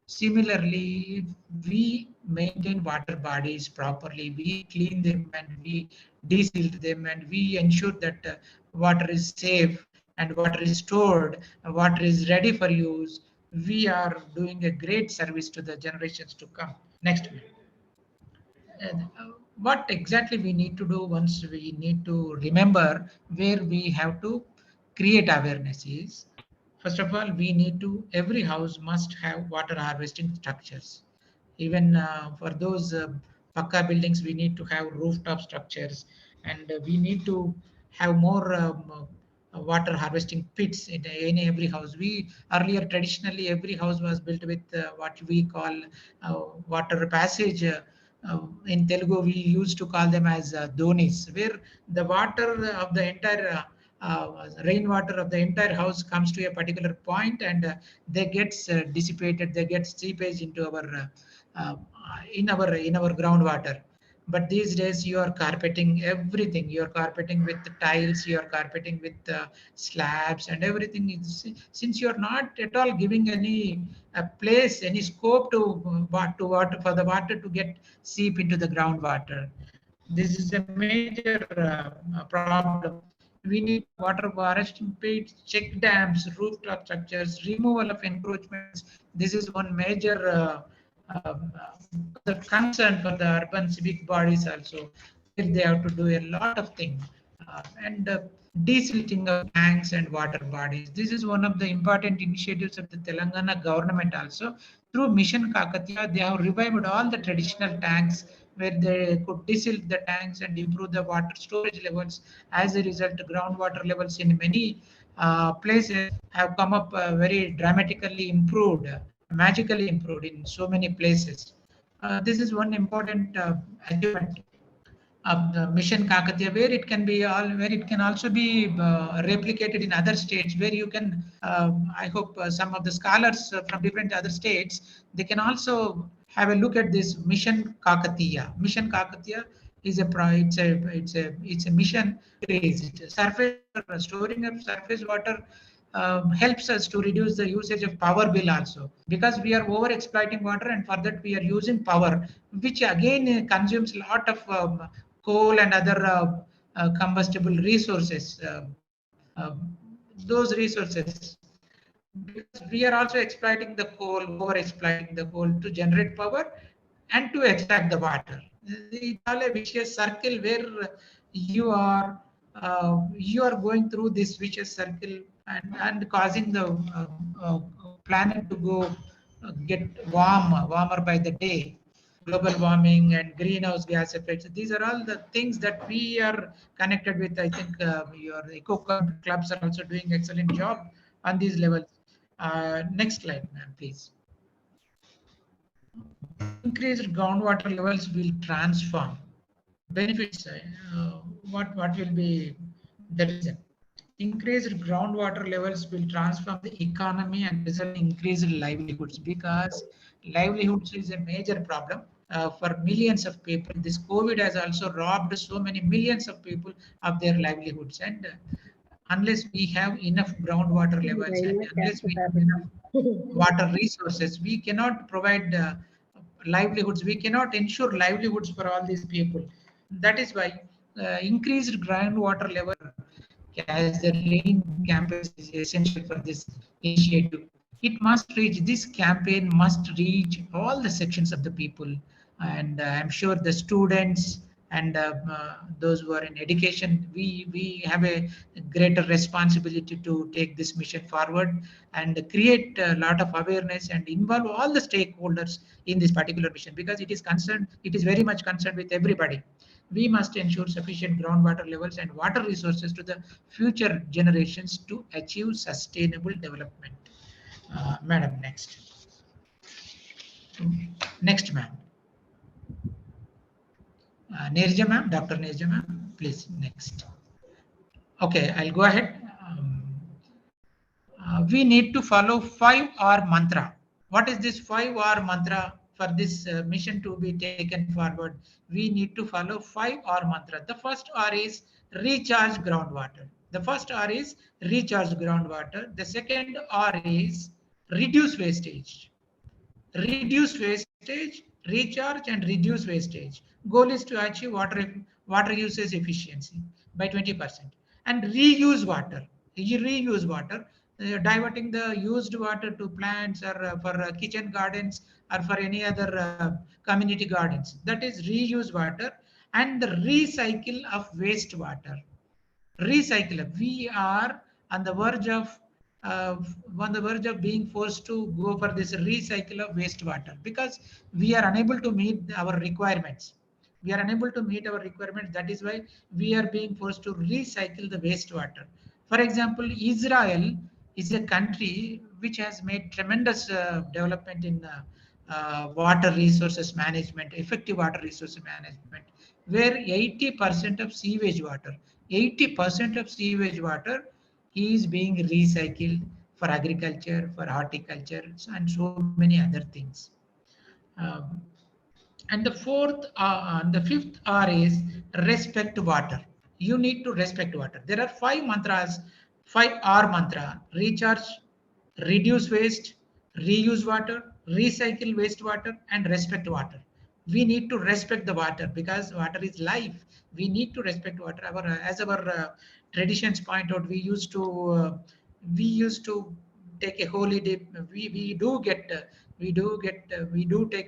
Similarly, if we maintain water bodies properly, we clean them and we desil them, and we ensure that water is safe, and water is stored, water is ready for use, we are doing a great service to the generations to come. Next. And, what exactly we need to do once we need to remember where we have to create awareness is, first of all, we need to, every house must have water harvesting structures. Even for those Pakka buildings, we need to have rooftop structures, and we need to have more water harvesting pits in every house. We earlier traditionally every house was built with what we call water passage. In Telugu, we used to call them as donis, where the water of the entire rainwater of the entire house comes to a particular point, and they gets dissipated, they get seepage into our in our groundwater. But these days you are carpeting everything, you are carpeting with tiles, you are carpeting with slabs and everything. Since you are not at all giving any place, any scope to water, for the water to get seep into the groundwater, this is a major problem. We need water harvesting pits, check dams, rooftop structures, removal of encroachments. This is one major the concern for the urban civic bodies also, where they have to do a lot of things. And desilting of tanks and water bodies. This is one of the important initiatives of the Telangana government also. Through Mission Kakatiya, they have revived all the traditional tanks where they could desilt the tanks and improve the water storage levels. As a result, groundwater levels in many places have come up very dramatically improved, magically improved in so many places. This is one important achievement of the Mission Kakatiya, where it can be all, where it can also be replicated in other states, where you can, I hope some of the scholars from different other states, they can also have a look at this Mission Kakatiya. Mission Kakatiya is it's a mission raised surface storing of surface water. Helps us to reduce the usage of power bill also, because we are over exploiting water, and for that we are using power, which again consumes a lot of coal and other combustible resources. Those resources, because we are also exploiting the coal, over exploiting the coal to generate power and to extract the water. It's all a vicious circle where you are going through this vicious circle, and causing the planet to go get warmer by the day. Global warming and greenhouse gas effects. These are all the things that we are connected with. I think your eco clubs are also doing excellent job on these levels. Next slide, ma'am, please. Increased groundwater levels will transform benefits. What will be the reason? Increased groundwater levels will transform the economy and result in increased livelihoods, because livelihoods is a major problem for millions of people. This COVID has also robbed so many millions of people of their livelihoods, and unless we have enough groundwater levels and unless we have enough water resources, we cannot provide livelihoods. We cannot ensure livelihoods for all these people. That is why increased groundwater level as the rain campaigns is essential for this initiative. It must reach, this campaign must reach all the sections of the people. And I'm sure the students and those who are in education, we have a greater responsibility to take this mission forward and create a lot of awareness and involve all the stakeholders in this particular mission, because it is very much concerned with everybody. We must ensure sufficient groundwater levels and water resources to the future generations to achieve sustainable development. Madam, next. Next, ma'am. Nirja, ma'am, Dr. Nirja, ma'am, please, next. Okay, I'll go ahead. We need to follow 5R mantra. What is this 5R mantra? For this mission to be taken forward, we need to follow 5R mantra. The first R is recharge groundwater. The first R is recharge groundwater. The second R is reduce wastage. Reduce wastage, recharge and reduce wastage. Goal is to achieve water usage efficiency by 20% and reuse water. reuse water, diverting the used water to plants or for kitchen gardens or for any other community gardens. That is reuse water. And the recycle of wastewater. Recycle. We are on the verge of uh, being forced to go for this recycle of wastewater because we are unable to meet our requirements. We are unable to meet our requirements. That is why we are being forced to recycle the wastewater. For example, Israel is a country which has made tremendous development in water resources management, effective water resource management, where 80% of sewage water, 80% of sewage water is being recycled for agriculture, for horticulture, and so many other things. Um, and the fifth R is respect water. You need to respect water. There are 5 mantras, 5 R mantra: recharge, reduce waste, reuse water, recycle wastewater, and respect water. We need to respect the water because water is life. We need to respect water. As our traditions point out, we used to take a holy dip. We do take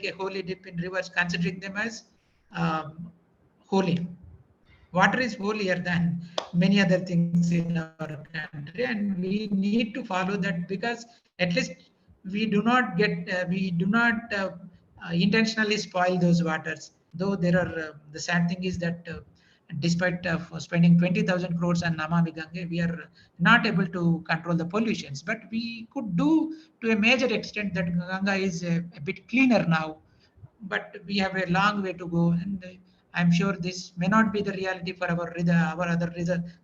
a holy dip in rivers, considering them as um, holy. Water is holier than many other things in our country, and we need to follow that because at least we do not intentionally spoil those waters. Though there are the sad thing is that despite spending 20,000 crores on Namami Gange, we are not able to control the pollutions. But we could do to a major extent that Ganga is a bit cleaner now, but we have a long way to go. And I'm sure this may not be the reality for our other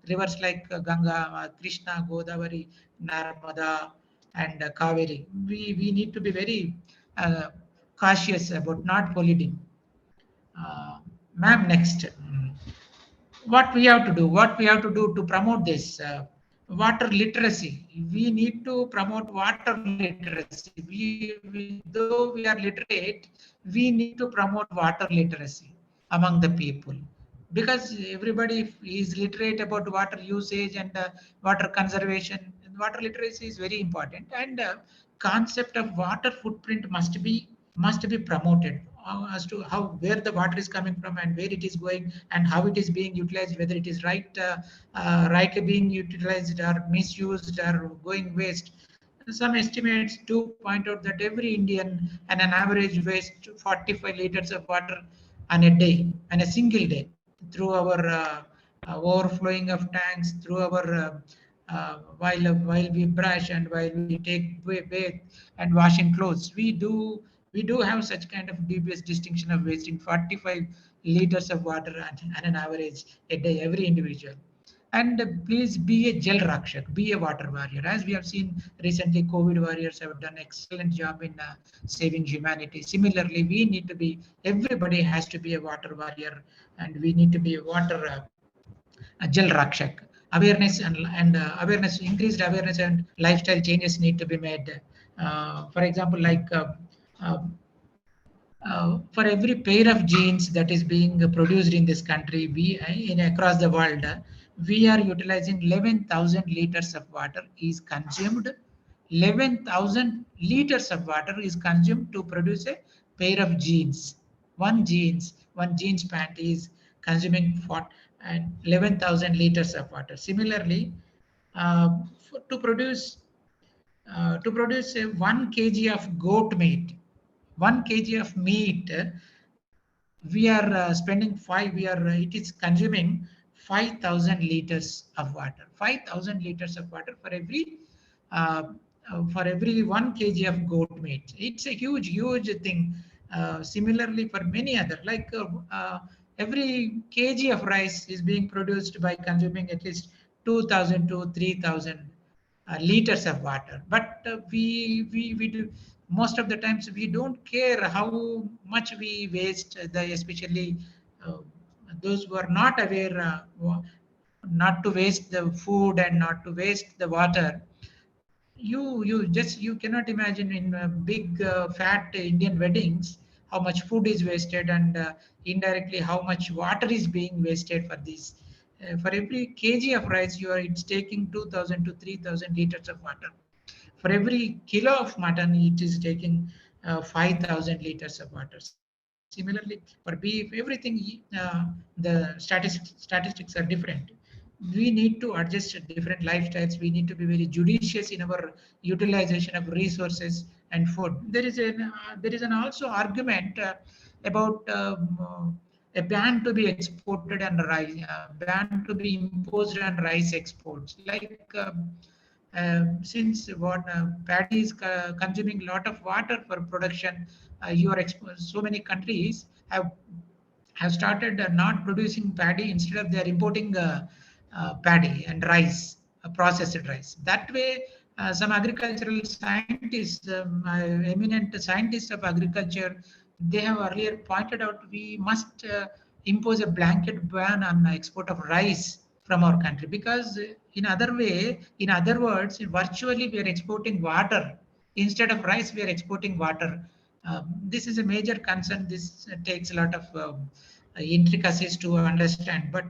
rivers like Ganga, Krishna, Godavari, Narmada, and Kaveri. We need to be very cautious about not polluting. Ma'am, next. What we have to do? What we have to do to promote this? Water literacy. We need to promote water literacy. Though we are literate, we need to promote water literacy among the people, because everybody is literate about water usage and water conservation. Water literacy is very important, and concept of water footprint must be promoted as to how where the water is coming from and where it is going and how it is being utilized, whether it is right being utilized or misused or going waste. Some estimates do point out that every Indian and an average waste 45 liters of water on a day, on a single day, through our overflowing of tanks, through our while we brush and while we take bath and washing clothes. We do have such kind of dubious distinction of wasting 45 liters of water on an average a day, every individual. And please be a gel rakshak, be a water warrior. As we have seen recently, COVID warriors have done excellent job in saving humanity. Similarly, we need to be, everybody has to be a water warrior, and we need to be a gel rakshak. Awareness and awareness, increased awareness and lifestyle changes need to be made. For example, like uh, for every pair of jeans that is being produced in this country, across the world, we are utilizing 11,000 liters of water is consumed. 11,000 liters of water is consumed to produce a pair of jeans. One jeans pant is consuming and 11,000 liters of water. Similarly, to produce 1 kg of goat meat, 1 kg of meat, we are spending it is consuming 5,000 liters of water. 5,000 liters of water uh, for every 1 kg of goat meat. It's a huge thing. Similarly, for many other, like every kg of rice is being produced by consuming at least 2,000 to 3,000 liters of water. But we do, most of the times we don't care how much we waste, especially uh, those who are not aware not to waste the food and not to waste the water. You cannot imagine in big fat Indian weddings how much food is wasted, and indirectly how much water is being wasted for these For every kg of rice, it's taking 2,000 to 3,000 liters of water. For every kilo of mutton, it is taking 5,000 liters of water. Similarly, for beef, everything, the statistics are different. We need to adjust different lifestyles. We need to be very judicious in our utilization of resources and food. There is an also argument about a ban to be exported on rice, ban to be imposed on rice exports. Like since what paddy is consuming a lot of water for production, so many countries have started not producing paddy. Instead of, they are importing paddy and rice, processed rice. That way, some agricultural scientists, eminent scientists of agriculture, they have earlier pointed out we must impose a blanket ban on export of rice from our country, because in other words, virtually we are exporting water. Instead of rice, we are exporting water. This is a major concern. This takes a lot of intricacies to understand, but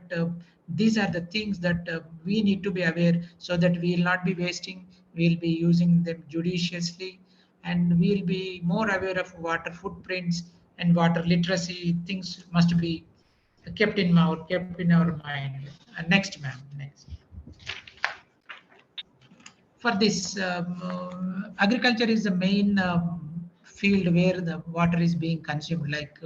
these are the things that we need to be aware, so that we will not be wasting, we will be using them judiciously, and we will be more aware of water footprints and water literacy. Things must be kept in our mind. Next, ma'am. Next. For this, agriculture is the main field where the water is being consumed. Like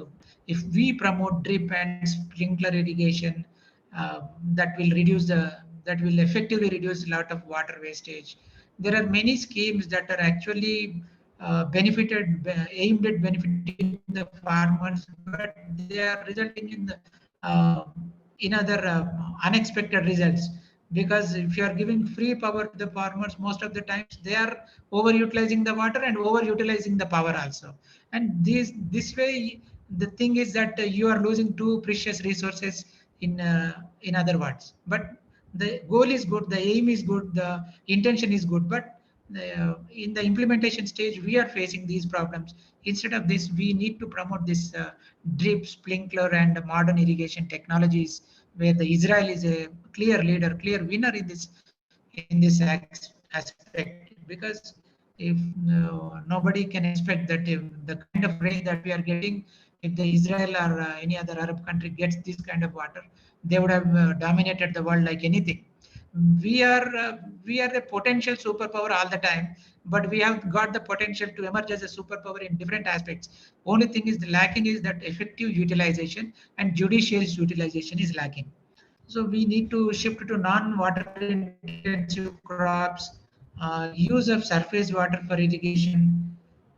if we promote drip and sprinkler irrigation, that will effectively reduce a lot of water wastage. There are many schemes that are actually aimed at benefiting the farmers, but they are resulting in other unexpected results. Because if you are giving free power to the farmers, most of the times they are overutilizing the water and overutilizing the power also. And this way, the thing is that you are losing two precious resources in other words. But the goal is good, the aim is good, the intention is good, but in the implementation stage, we are facing these problems. Instead of this, we need to promote this drip, sprinkler, and modern irrigation technologies, where the Israel is a clear leader, clear winner in this aspect. Because if nobody can expect that if the kind of rain that we are getting, if the Israel or any other Arab country gets this kind of water, they would have dominated the world like anything. We are a potential superpower all the time, but we have got the potential to emerge as a superpower in different aspects. Only thing is the lacking is that effective utilization and judicious utilization is lacking. So we need to shift to non-water intensive crops, use of surface water for irrigation.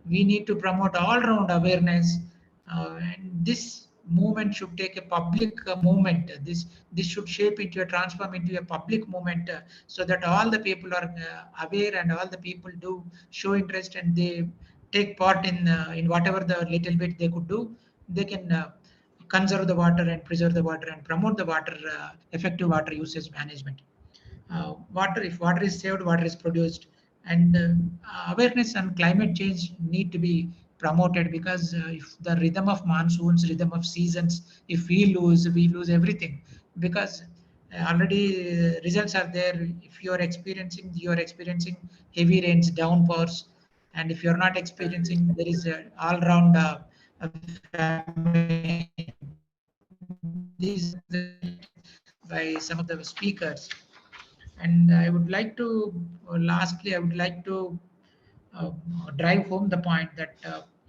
We need to promote all-round awareness, and this movement should take a public movement. This should shape into a transform into a public movement, so that all the people are aware, and all the people do show interest, and they take part in whatever the little bit they could do. They can conserve the water and preserve the water and promote the water effective water usage management. If water is saved, water is produced. And awareness on climate change need to be promoted, because if the rhythm of monsoons, rhythm of seasons, if we lose everything. Because already results are there. If you are experiencing heavy rains, downpours, and if you're not experiencing, there is all round these by some of the speakers. And I would like to, lastly, I would like to drive home the point that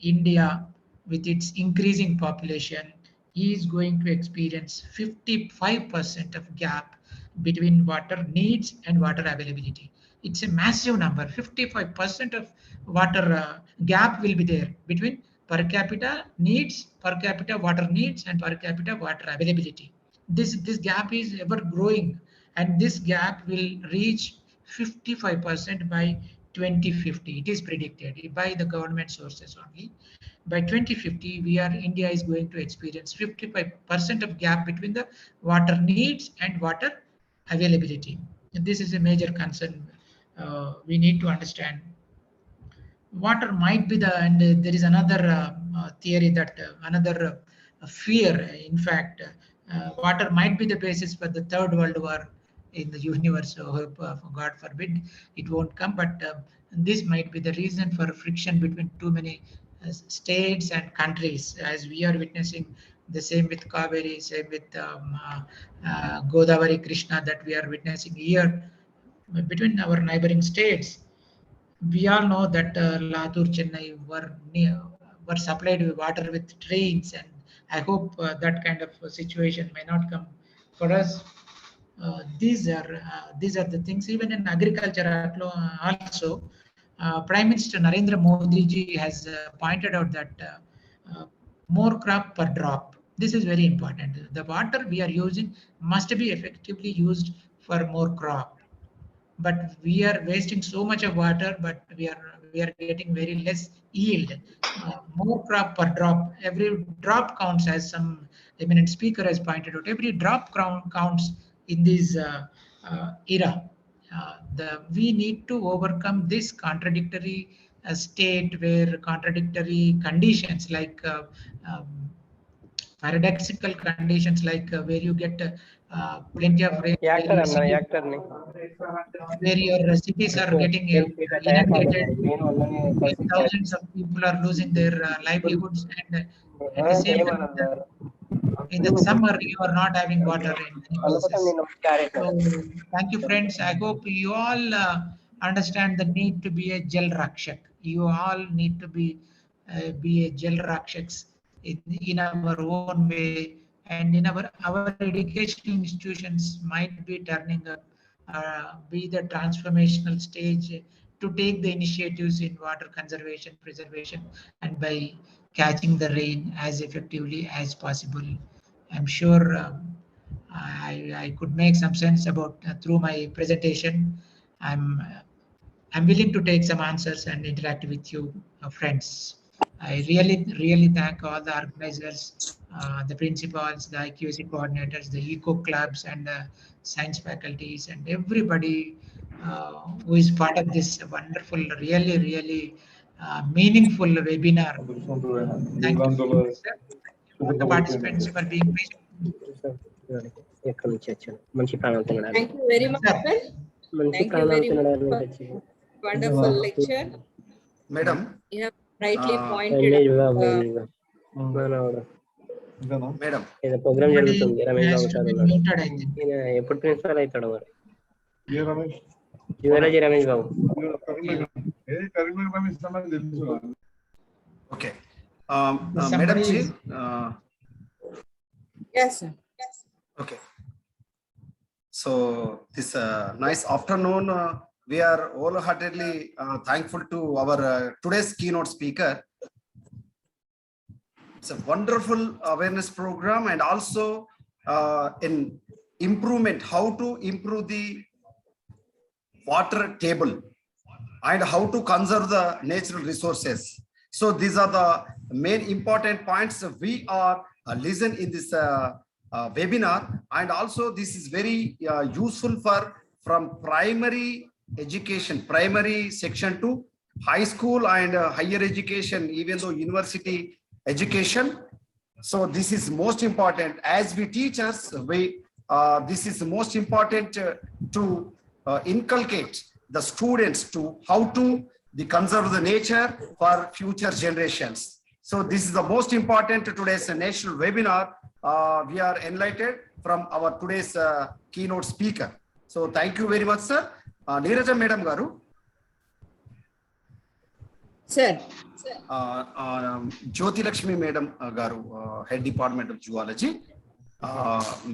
India, with its increasing population, is going to experience 55% of gap between water needs and water availability. It's a massive number. 55% of water gap will be there between per capita water needs, and per capita water availability. This gap is ever growing, and this gap will reach 55% by 2050. It is predicted by the government sources only. By 2050, India is going to experience 55% of gap between the water needs and water availability. And this is a major concern. We need to understand. Water might be and there is another theory that another fear, in fact, water might be the basis for the third world war in the universe. So hope, God forbid it won't come, but this might be the reason for friction between too many states and countries, as we are witnessing the same with Kaveri, same with Godavari, Krishna, that we are witnessing here between our neighboring states. We all know that Latur, Chennai were supplied with water with trains, and I hope that kind of situation may not come for us. These are the things. Even in agriculture also, Prime Minister Narendra Modi ji has pointed out that more crop per drop. This is very important. The water we are using must be effectively used for more crop, but we are wasting so much of water, but we are getting very less yield. More crop per drop. Every drop counts, as some eminent speaker has pointed out. Every drop counts in this era. We need to overcome this contradictory state, where contradictory conditions like um, paradoxical conditions, like where you get plenty of rain, where your cities are getting inundated, where thousands of people are losing their livelihoods, and at the same time, in the summer, you are not having water in many places. So, thank you, friends. I hope you all understand the need to be a Jal Rakshak. You all need to be a Jal Rakshaks in our own way, and in our educational institutions might be turning up, be the transformational stage to take the initiatives in water conservation, preservation, and by catching the rain as effectively as possible. I'm sure I could make some sense about through my presentation. I'm willing to take some answers and interact with you, friends. I really thank all the organizers, the principals, the IQC coordinators, the eco clubs, and the science faculties, and everybody who is part of this wonderful, really meaningful webinar. Thank you, sir. All the participants for being patient. Thank you very much, sir. Thank you very much for wonderful lecture. Madam. You have rightly pointed out. Madam. Program జరుగుతుంది Ramesh Babu sir ఎప్పుడు principal అవుతాడు మరి యువరాజీ Ramesh Babu Okay. Madam Ji. Yes, sir. Okay. So this nice afternoon, we are wholeheartedly thankful to our today's keynote speaker. It's a wonderful awareness program, and also in improvement, how to improve the water table and how to conserve the natural resources. So these are the main important points we are listen in this webinar, and also this is very useful for from primary education, primary section to high school and higher education, even though university education. So this is most important as we teachers. This is most important to inculcate the students to how to conserve the nature for future generations. So this is the most important today's national webinar. We are enlightened from our today's keynote speaker. So thank you very much, sir. Neeraja Madam Garu. Sir. Jyoti Lakshmi Madam Garu, Head Department of Zoology.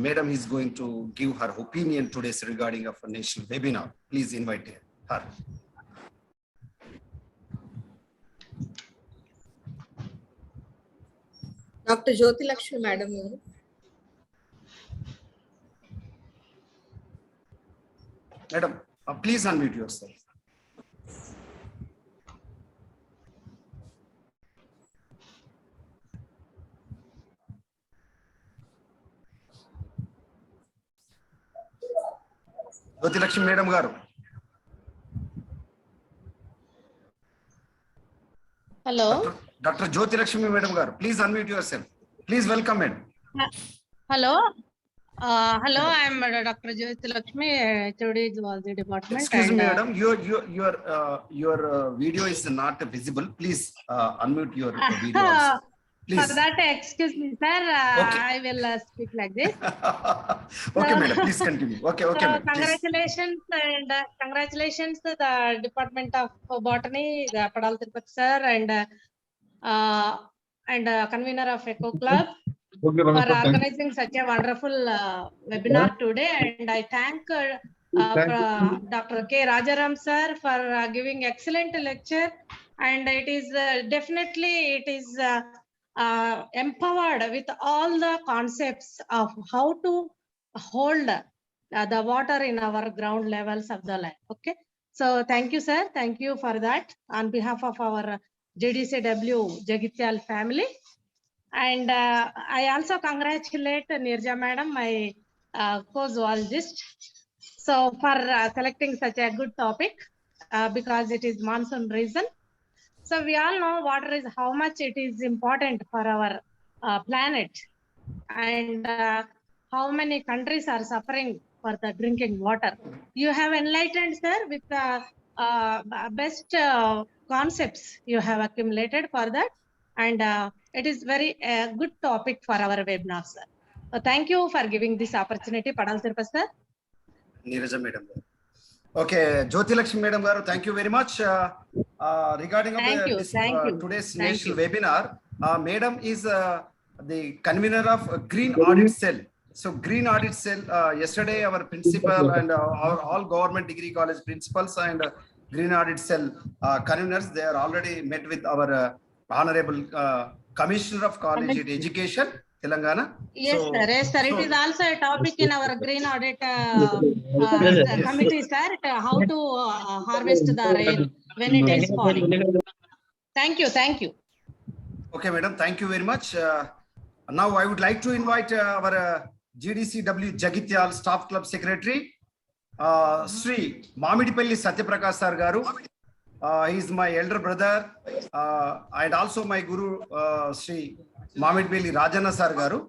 Madam is going to give her opinion today regarding of a national webinar. Please invite her. Dr. Jyoti Lakshmi Madam. Madam, please unmute yourself. Jyoti Lakshmi Madam Garu. Hello. Dr. Jyoti Lakshmi Madam Garu, please unmute yourself. Please welcome it. Hello. Hello, I am Dr. Lakshmi, HOD Zoology Department. Excuse me, and, madam. Your video is not visible. Please unmute your video also. Please. For that, excuse me, sir. Okay. I will speak like this. Okay, madam. Please continue. Okay, okay, madam. Please. Congratulations congratulations to the Department of Botany, the Padala Tirupati sir, and convener of Eco Club for organizing such a wonderful webinar today. And I thank Dr.K.Rajaram sir for giving excellent lecture. And it is definitely empowered with all the concepts of how to hold the water in our ground levels of the land. Okay. So thank you, sir. Thank you for that on behalf of our JDCW Jagtial family. And I also congratulate Nirja madam, my co-zoologist, so for selecting such a good topic because it is monsoon season. So we all know water is how much it is important for our planet, and how many countries are suffering for the drinking water. You have enlightened, sir, with the best concepts you have accumulated for that. And it is very good topic for our webinar, sir. So thank you for giving this opportunity, Padala Tirupati sir. Neeraja madam. Okay, Jyoti Lakshmi madam garu, thank you very much. Regarding today's national webinar, madam is the convener of Green Audit Cell. So Green Audit Cell, yesterday our principal and our all government degree college principals and Green Audit Cell conveners, they are already met with our Honorable Commissioner of Collegiate Education, Telangana. Yes, so, sir. Yes, sir. It is also a topic in our Green Audit committee, sir. How to harvest the rain when it is falling. Thank you. Thank you. Okay, madam. Thank you very much. Now I would like to invite our GDCW Jagtial Staff Club Secretary, Sri Mamidipalli Satyaprakash sir garu. He is my elder brother and also my guru, Sri Mamidipalli Rajana sir garu.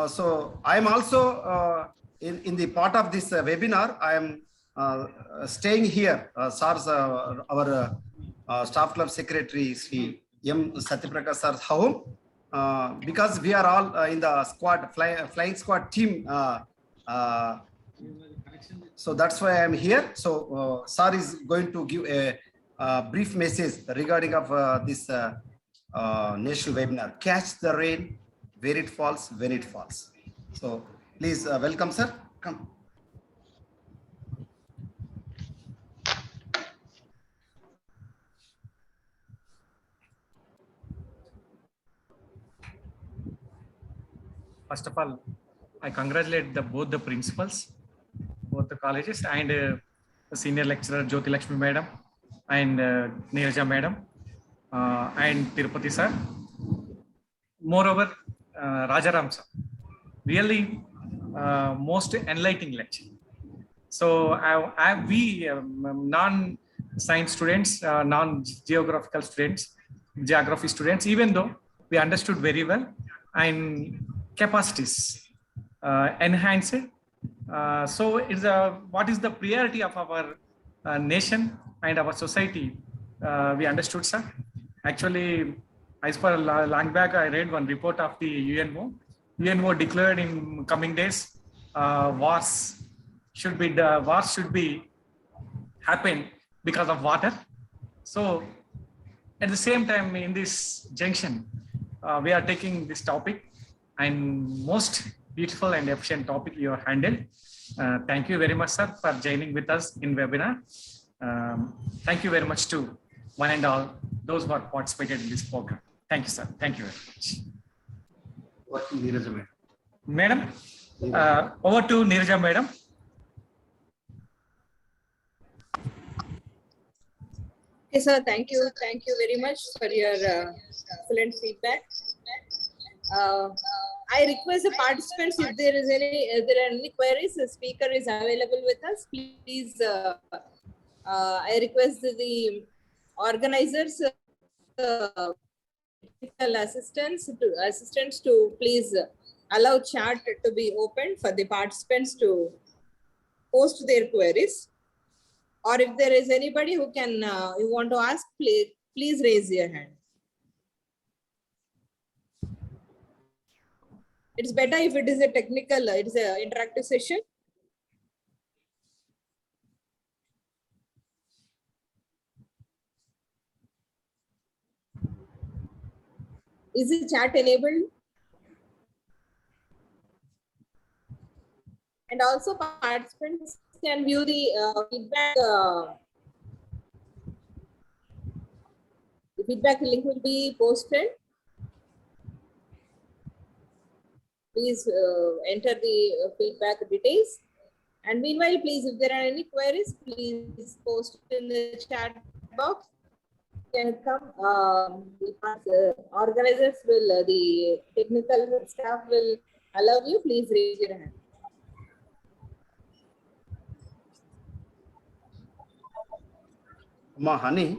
So I am also in the part of this webinar. I am staying here. Sir's our Staff Club Secretary, Sri M. Satyaprakash sir's home. Because we are all in the squad, flying squad team. So that's why I am here. So sir is going to give a brief message regarding of this national webinar. Catch the rain where it falls, when it falls. So please welcome, sir. Come. First of all, I congratulate both the principals, both the colleges, and the senior lecturer Jyoti Lakshmi madam and Neeraja madam and Tirupati sir. Moreover, Rajaram sir, really most enlightening lecture. So we non-science students, non-geographical students, geography students, even though we understood very well and capacities enhanced. So it's what is the priority of our nation and our society? We understood, sir. Actually, as per long back, I read one report of the UNO. UNO declared in coming days, wars should be happen because of water. So at the same time, in this junction, we are taking this topic, and most beautiful and efficient topic you have handled. Thank you very much, sir, for joining with us in webinar. Thank you very much to one and all those who have participated in this program. Thank you, sir. Thank you very much. Madam, over to Neeraja madam. Okay, sir. Thank you. Thank you very much for your excellent feedback. I request the participants, if there are any queries, the speaker is available with us. Please, I request the organizers, assistants to please allow chat to be opened for the participants to post their queries. Or if there is anybody who can, you want to ask, please raise your hand. It's better if it is a technical, it's an interactive session. Is the chat enabled? And also participants can view the feedback. The feedback link will be posted. Please enter the feedback details. And meanwhile, please, if there are any queries, please post in the chat box. Can come. The organizers will, the technical staff will allow you. Please raise your hand. Honey.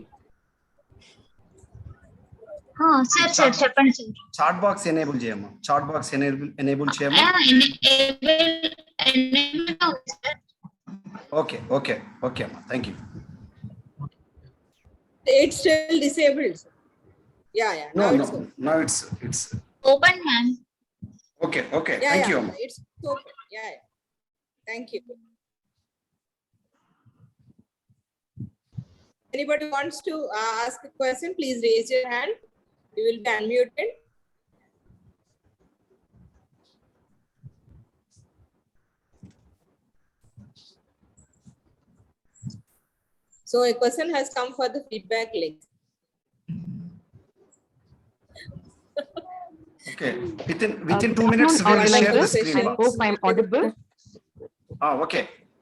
Sir, చెప్పండి sir. Chat box enable చేయమ్మా. Chat box enable చేయమ్మా. Okay అమ్మా, thank you. It's still disabled. Yeah. Now it's Open, ma'am. Okay. Yeah, thank you, amma. It's open. Yeah. Thank you. Anybody wants to ask a question, please raise your hand. You will be unmuted. So a question has come for the feedback link. Okay, within 2 minutes we will share the screen. I hope I'm audible.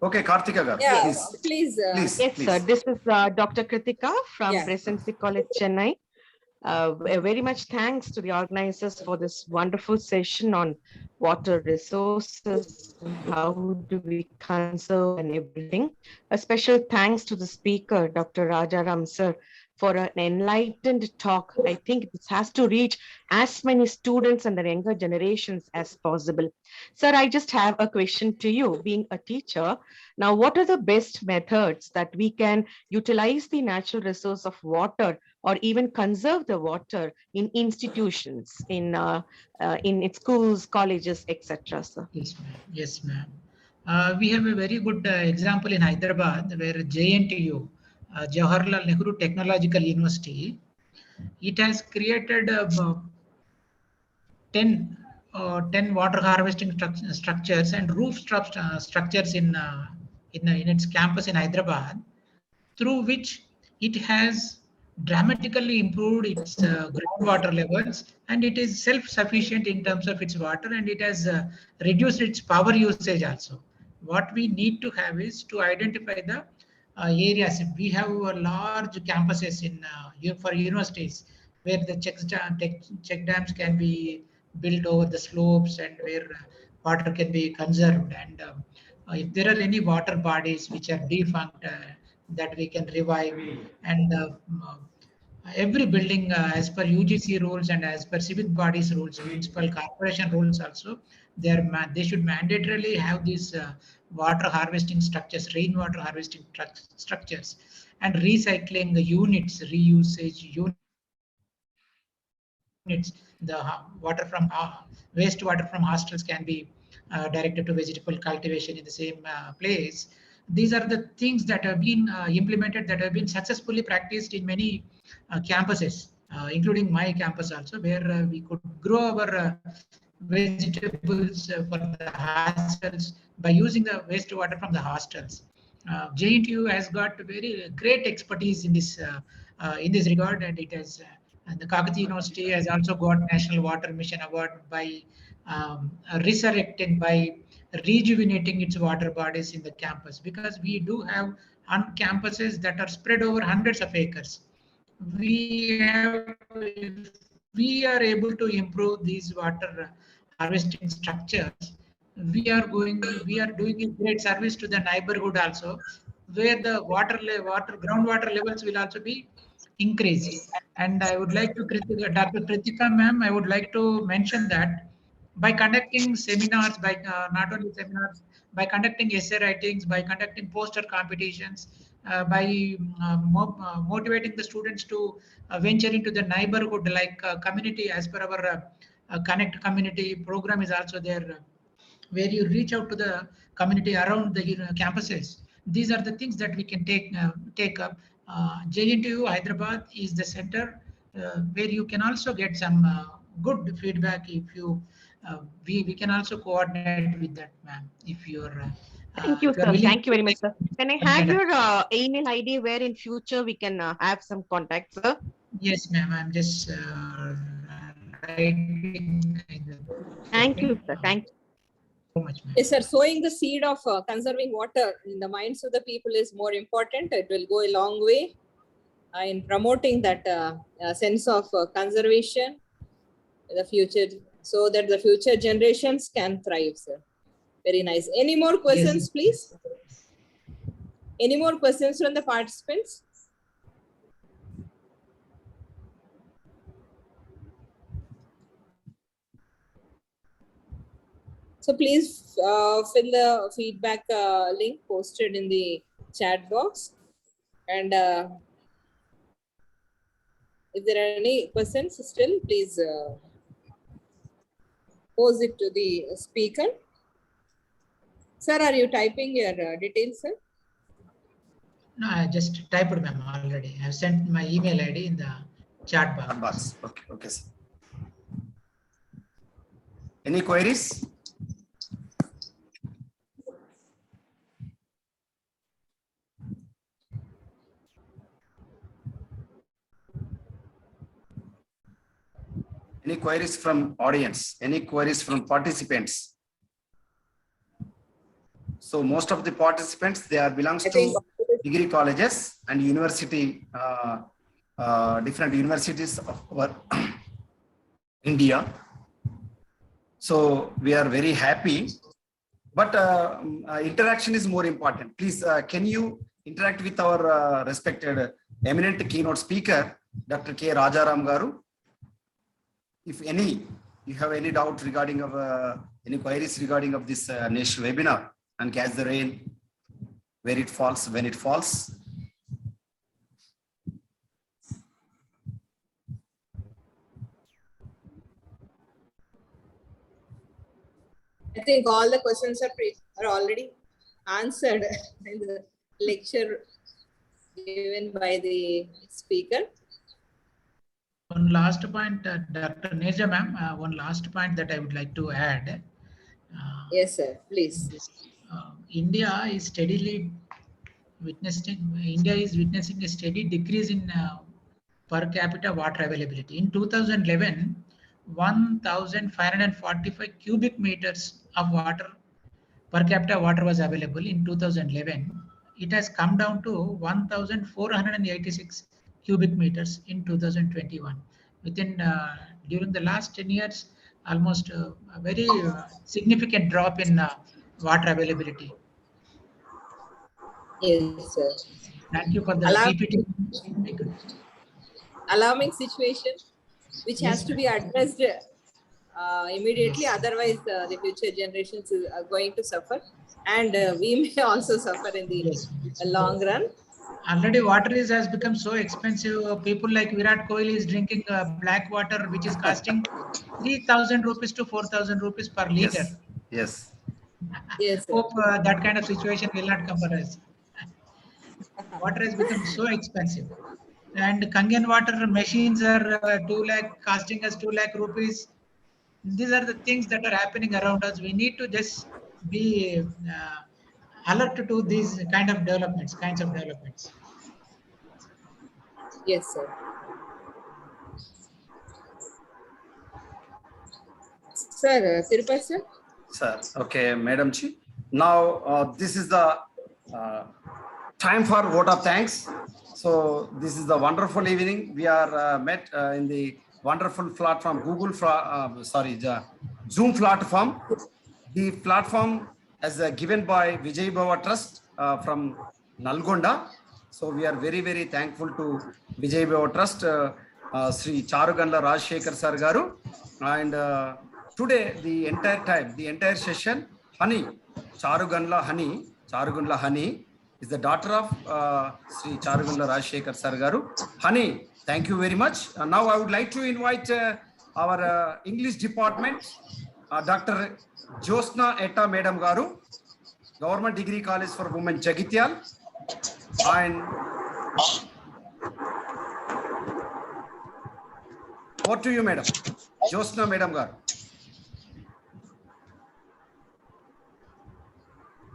Okay, Karthika garu. Yeah, Please. Yes, please. sir. This is Dr. Kritika from Yeah. Presidency College, Chennai. Very much thanks to the organizers for this wonderful session on water resources, how do we conserve and everything. A special thanks to the speaker, Dr. Rajaram sir, for an enlightened talk. I think this has to reach as many students and the younger generations as possible. Sir, I just have a question to you, being a teacher. Now, what are the best methods that we can utilize the natural resource of water or even conserve the water in institutions, in schools, colleges, etc., sir? Yes, ma'am. We have a very good example in Hyderabad where JNTU, Jawaharlal Nehru Technological University, it has created 10 water harvesting structures and roof structures in its campus in Hyderabad, through which it has dramatically improved its groundwater levels, and it is self-sufficient in terms of its water, and it has reduced its power usage also. What we need to have is to identify the areas. We have large campuses for universities where the check dams can be built over the slopes and where water can be conserved. And if there are any water bodies which are defunct, that we can revive. And every building, as per UGC rules and as per civic bodies rules, municipal corporation rules also, they should mandatorily have these water harvesting structures, rainwater harvesting structures, and recycling units, reusage units. The water from wastewater from hostels can be directed to vegetable cultivation in the same place. These are the things that have been implemented, that have been successfully practiced in many campuses, including my campus also, where we could grow our vegetables for the hostels by using the wastewater from the hostels. JNTU has got very great expertise in this regard, and it has. And the Kakati University has also got National Water Mission Award by resurrecting, by rejuvenating its water bodies in the campus, because we do have campuses that are spread over hundreds of acres. If we are able to improve these water harvesting structures, we are doing a great service to the neighborhood also, where the groundwater levels will also be increased. And I would like to Dr. Kritika ma'am, I would like to mention that by conducting seminars, by not only seminars, by conducting essay writings, by conducting poster competitions, by motivating the students to venture into the neighborhood, like community, as per our Connect Community program is also there, where you reach out to the community around the campuses. These are the things that we can take up. JNTU Hyderabad is the center where you can also get some good feedback. If you we can also coordinate with that, ma'am, if you're Thank you, if you're sir. willing Thank you very much, sir. Can I to have kind of- your email ID where in future we can have some contact, sir? Yes, ma'am. I'm just writing. Thank you, sir. Thank you. So much, ma'am. Yes, sir. Sowing the seed of conserving water in the minds of the people is more important. It will go a long way in promoting that sense of conservation in the future, so that the future generations can thrive, sir. Very nice. Any more questions, please? Any more questions from the participants? So please fill the feedback link posted in the chat box. And if there are any questions still, please pose it to the speaker. Sir, are you typing your details, sir? No, I just typed, ma'am, already. I have sent my email ID in the chat box. Okay, okay, sir. Any queries? Any queries from audience? Any queries from participants? So most of the participants, they are belongs to degree colleges and university, different universities of our India. So we are very happy, but interaction is more important. Please, can you interact with our respected eminent keynote speaker, Dr. K.Rajaram Garu? If any, you have any doubt regarding of any queries regarding of this national webinar and catch the rain, where it falls, when it falls. I think all the questions are already answered in the lecture given by the speaker. One last point, Dr. Neja, ma'am, one last point that I would like to add. Yes, sir, please. India is witnessing a steady decrease in per capita water availability. In 2011, 1,545 cubic meters of water, per capita water was available in 2011. It has come down to 1,486 cubic meters in 2021. Within during the last 10 years, almost a very significant drop in water availability. Yes, sir. Thank you for the PPT. Alarming situation, which has to be addressed immediately. Otherwise, the future generations are going to suffer, and we may also suffer in the long run. Already water has become so expensive. People like Virat Kohli is drinking black water, which is costing 3,000 rupees to 4,000 rupees per liter. Yes. Yes. Hope that kind of situation will not come for us. Water has become so expensive. And Kangen water machines are 2 lakh, costing us 2 lakh rupees. These are the things that are happening around us. We need to just be alert to these kinds of developments. Yes, sir. Sir, Tirupati, sir? Sir, okay, Madam Chi. Now, this is the time for vote of thanks. So this is the wonderful evening. We are met in the wonderful platform, the Zoom platform. The platform is given by Vijay Bhava Trust from Nalgonda. So we are very, very thankful to Vijay Bhava Trust, Sri Charugandla Rajshekhar Sir Garu, and today, the entire time, the entire session, Honey, Charugandla Honey is the daughter of Sri Charugandla Rajshekar Sir Garu. Honey, thank you very much. Now I would like to invite our English department, Dr. Josna Etta Madam Garu, Government Degree College for Women, JAGTIAL, and over to you, Madam. Josna Madam Garu.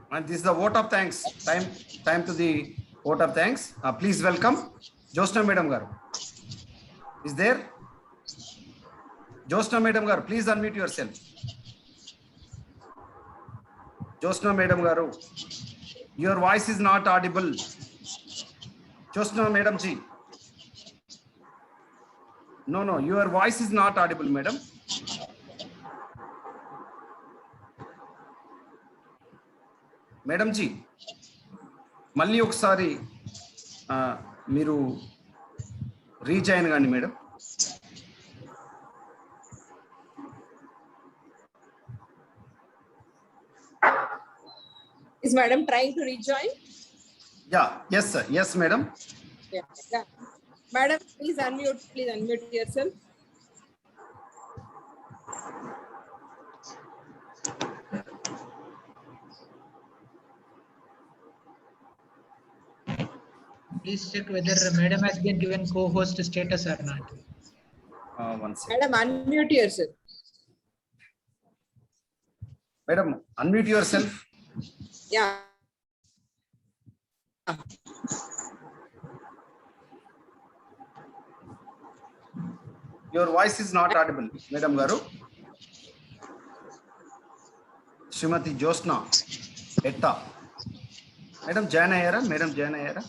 And this is the vote of thanks. Time to the vote of thanks. Please welcome Josna Madam Garu. Is there? Josna Madam Garu, please unmute yourself. Josna Madam Garu, your voice is not audible. Josna Madam Ji. No, your voice is not audible, Madam. Madam Ji, మళ్ళీ ఒకసారి మీరు rejoin కానీ madam. Is Madam trying to rejoin? Yeah, yes, sir. Yes, Madam. Yeah. Madam, please unmute yourself. Please check whether Madam has been given co-host status or not. One second. Madam, unmute yourself. Madam, unmute yourself. Yeah. Your voice is not audible, Madam Garu. Srimati Josna Etta. Madam Janayara, Madam Janayara.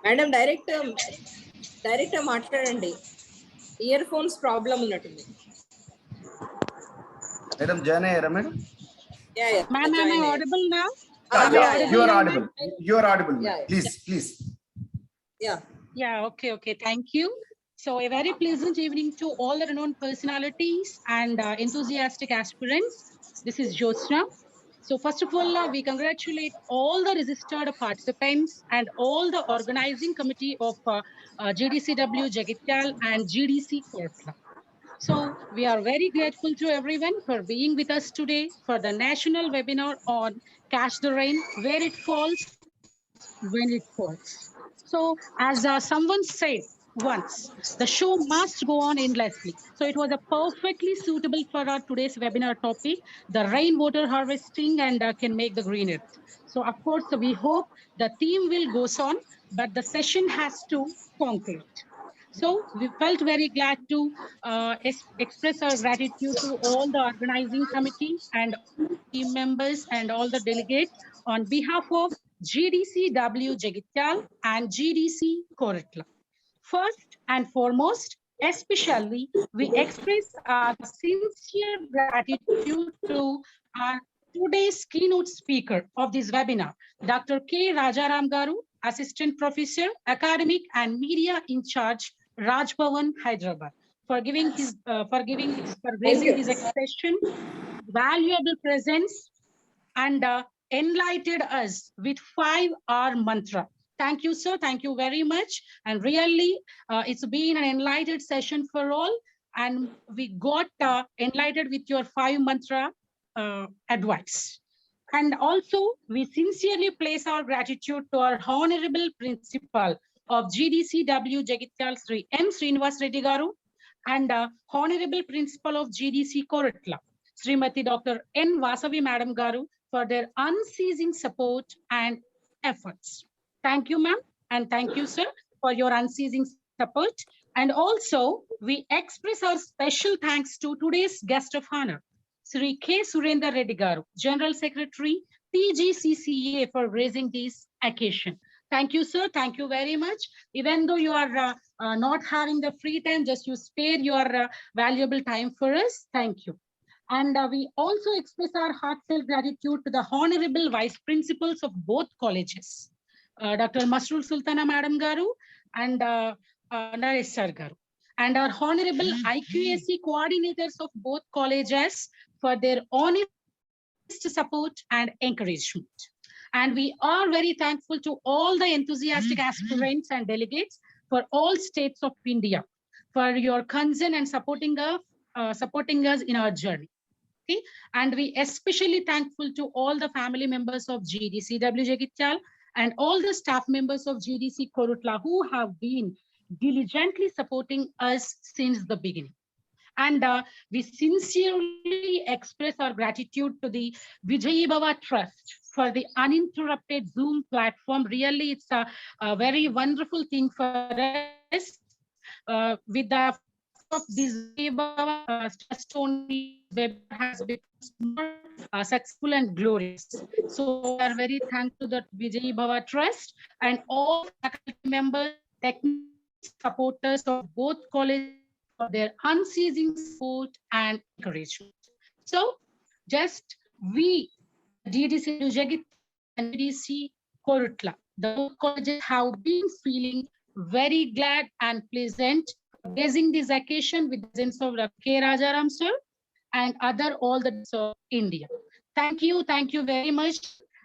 Madam, direct మాట్లాడండి. Earphones problem ఉన్నట్టుంది. Madam Janayara, madam. Yeah. Ma'am, am I audible now? You are audible. You are audible. Yeah. Please. Yeah, okay. Thank you. So a very pleasant evening to all the renowned personalities and enthusiastic aspirants. This is Josna. So first of all, we congratulate all the registered participants and all the organizing committee of GDCW JAGTIAL and GDC Kortla. So we are very grateful to everyone for being with us today for the national webinar on Catch the Rain, Where It Falls, When It Falls. So as someone said once, the show must go on endlessly. So it was a perfectly suitable for our today's webinar topic, the rainwater harvesting and can make the green earth. So of course, we hope the theme will go on, but the session has to conclude. So we felt very glad to express our gratitude to all the organizing committee and team members and all the delegates on behalf of GDCW JAGTIAL and GDC Kortla. First and foremost, especially, we express our sincere gratitude to our today's keynote speaker of this webinar, Dr.K.Rajaram Garu, Assistant Professor, Academic and Media in Charge, Rajbhavan, Hyderabad, for raising his expression, valuable presence, and enlightened us with 5R mantra. Thank you, sir. Thank you very much. And really, it's been an enlightened session for all. And we got enlightened with your 5 mantra advice. And also, we sincerely place our gratitude to our Honorable Principal of GDCW JAGTIAL, Sri M. Srinivas Reddy Garu, and Honorable Principal of GDC Kortla, Srimati Dr. N. Vasavi Madam Garu, for their unceasing support and efforts. Thank you, ma'am, and thank you, sir, for your unceasing support. And also, we express our special thanks to today's guest of honor, Sri K. Surendra Reddy Garu, General Secretary, TGCCA, for raising this occasion. Thank you, sir. Thank you very much. Even though you are not having the free time, just you spare your valuable time for us. Thank you. And we also express our heartfelt gratitude to the Honorable Vice Principals of both colleges, Dr. Masroor Sultana Madam Garu, and Naresh Sir Garu, and our honorable IQAC coordinators of both colleges for their honest support and encouragement. And we are very thankful to all the enthusiastic aspirants and delegates for all states of India for your concern and supporting us in our journey. Okay? And we especially thankful to all the family members of GDCW JAGTIAL and all the staff members of GDC Korutla who have been diligently supporting us since the beginning. And we sincerely express our gratitude to the Vijayi Bhava Trust for the uninterrupted Zoom platform. Really, it's a very wonderful thing for us. With the of this Vijayi Bhava Trust only, web has become more successful and glorious. So we are very thankful to the Vijayi Bhava Trust and all faculty members, technical supporters of both colleges for their unceasing support and encouragement. So just we, GDC Jagit and GDC Korutla, the both colleges have been feeling very glad and pleasant blessing this occasion with the presence of Dr.K. Rajaram sir and other all the of India. Thank you very much.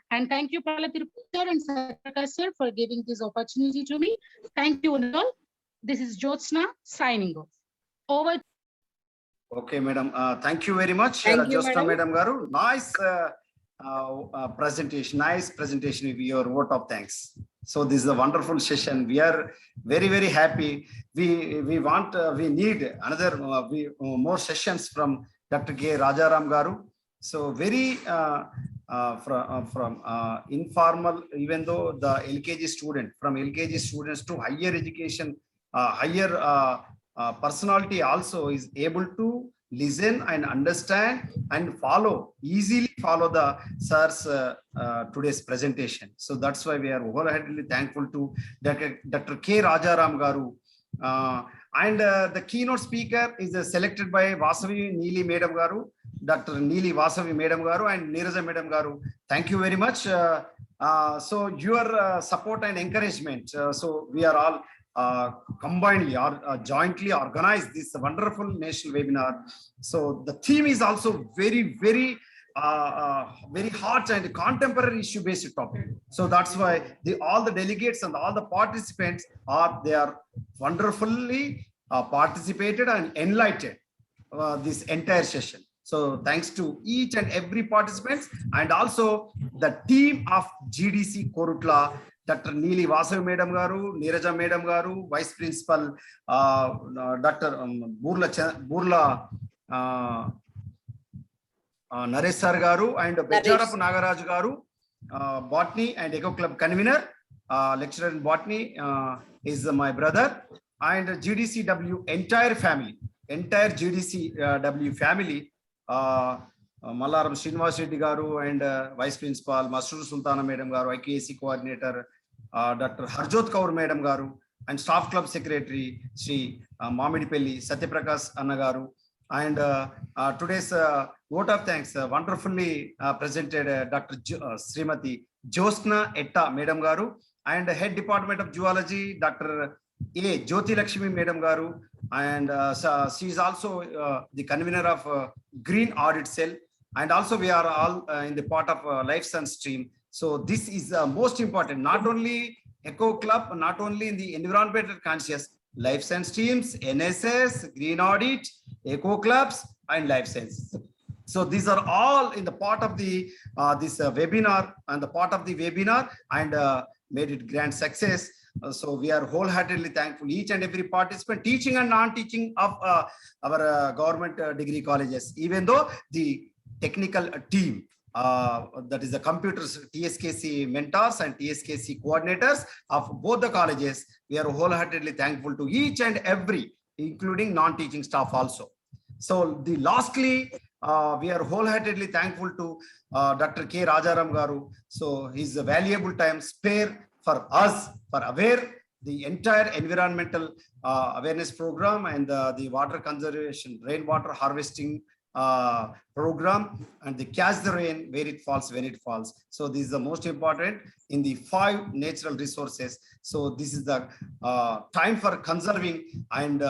And thank you, THIRUPATHI sir and Sarkar sir for giving this opportunity to me. Thank you all. This is Jyotsna signing off. Over. Okay, madam. Thank you very much, Jyotsna Madam Garu. Nice presentation. Nice presentation with your vote of thanks. So this is a wonderful session. We are very, very happy. We need another more sessions from Dr.K. Rajaram Garu. So very from informal, even though the LKG student, from LKG students to higher education, higher personality also is able to listen and understand and easily follow the sir's today's presentation. So that's why we are wholeheartedly thankful to Dr. K. Rajaram Garu. And the keynote speaker is selected by Vasavi Neeli Madam Garu, Dr. Neeli Vasavi Madam Garu and Neeraja Madam Garu. Thank you very much. So your support and encouragement. So we are all combinedly or jointly organized this wonderful national webinar. So the theme is also very, very hot and contemporary issue based topic. So that's why all the delegates and all the participants are wonderfully participated and enlightened this entire session. So thanks to each and every participant and also the team of GDC Korutla, Dr. Neeli Vasavi Madam Garu, Neeraja Madam Garu, Vice Principal Dr. Burla Naresh Sir Garu and Becharapu Nagaraj Garu, Botany and Eco Club Convener, lecturer in Botany is my brother, and GDCW entire GDCW family, Mallaram Srinivas Reddy Garu and Vice Principal Masroor Sultana Madam Garu, IQAC Coordinator Dr. Harjot Kaur Madam Garu and Staff Club Secretary Sri Mamidipelli Satyaprakash Anna Garu, and today's vote of thanks wonderfully presented Dr. Srimati Jyotsna Etta Madam Garu and Head Department of Zoology Dr. A. Jyoti Lakshmi Madam Garu, and she is also the convener of Green Audit Cell, and also we are all in the part of Life Science stream. So this is most important, not only Eco Club, not only in the environmental conscious, Life Science streams, NSS, Green Audit, Eco Clubs, and Life Sciences. So these are all in the part of the this webinar and the part of the webinar, and made it grand success. So we are wholeheartedly thankful each and every participant, teaching and non-teaching of our government degree colleges, even though the technical team, that is the computers, TSKC mentors and TSKC coordinators of both the colleges, we are wholeheartedly thankful to each and every, including non-teaching staff also. So lastly, we are wholeheartedly thankful to Dr. K. Rajaram Garu. So his valuable time spare for us, for aware the entire environmental awareness program and the water conservation, rainwater harvesting program, and the catch the rain where it falls, when it falls. So this is the most important in the 5 natural resources. So this is the time for conserving and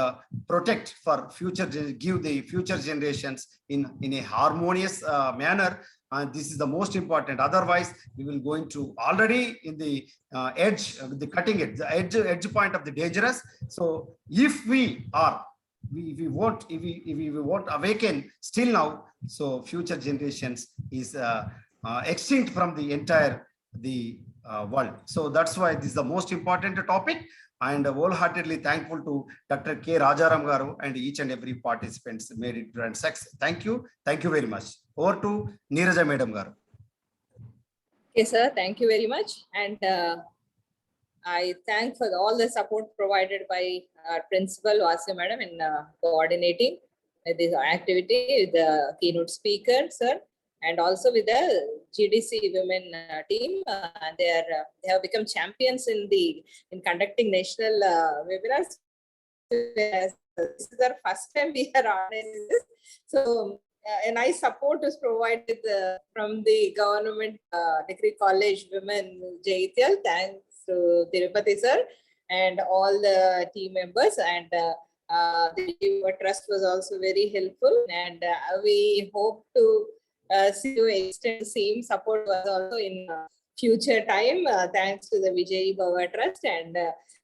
protect for future, give the future generations in a harmonious manner. And this is the most important. Otherwise, we will going to already in the edge, the cutting edge, the edge point of the dangerous. So if we are, if we won't awaken still now, so future generations is extinct from the entire world. So that's why this is the most important topic. And wholeheartedly thankful to Dr. K.Rajaram garu and each and every participants made it grand success. Thank you very much. Over to Neeraja Madam garu. Okay, sir. Thank you very much. And I thank for all the support provided by our principal, Vasu Madam, in coordinating this activity with the keynote speaker, sir, and also with the GDC women team. They have become champions in conducting national webinars. This is our first time we are organizing this. So a nice support is provided from the government degree college women JAGTIAL. Thanks to THIRUPATHI sir and all the team members, and the trust was also very helpful, and we hope to see you extend the same support was also in future time. Thanks to the Vijay Bhava Trust, and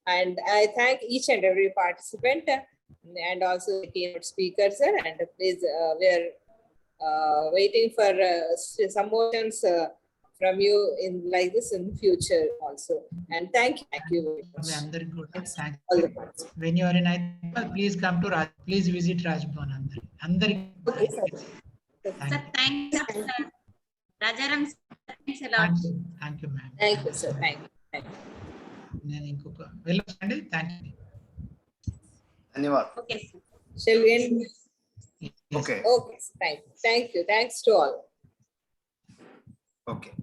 I thank each and every participant and also the keynote speaker sir, and please we are waiting for some more chance from you in like this in future also. And thank you very much. All the parts. When you are in Hyderabad, please come to Raj. Please visit Rajbhavan. Okay, sir. Sir, thank you, sir. Rajaram, thanks a lot. Thank you, ma'am. Thank you, sir. Thank you. నేను ఇంకొక వెళ్ళండి. Thank you. ధన్యవాదాలు. Okay, sir. Shall we end? Okay. Okay, thank you. Thanks to all. Okay.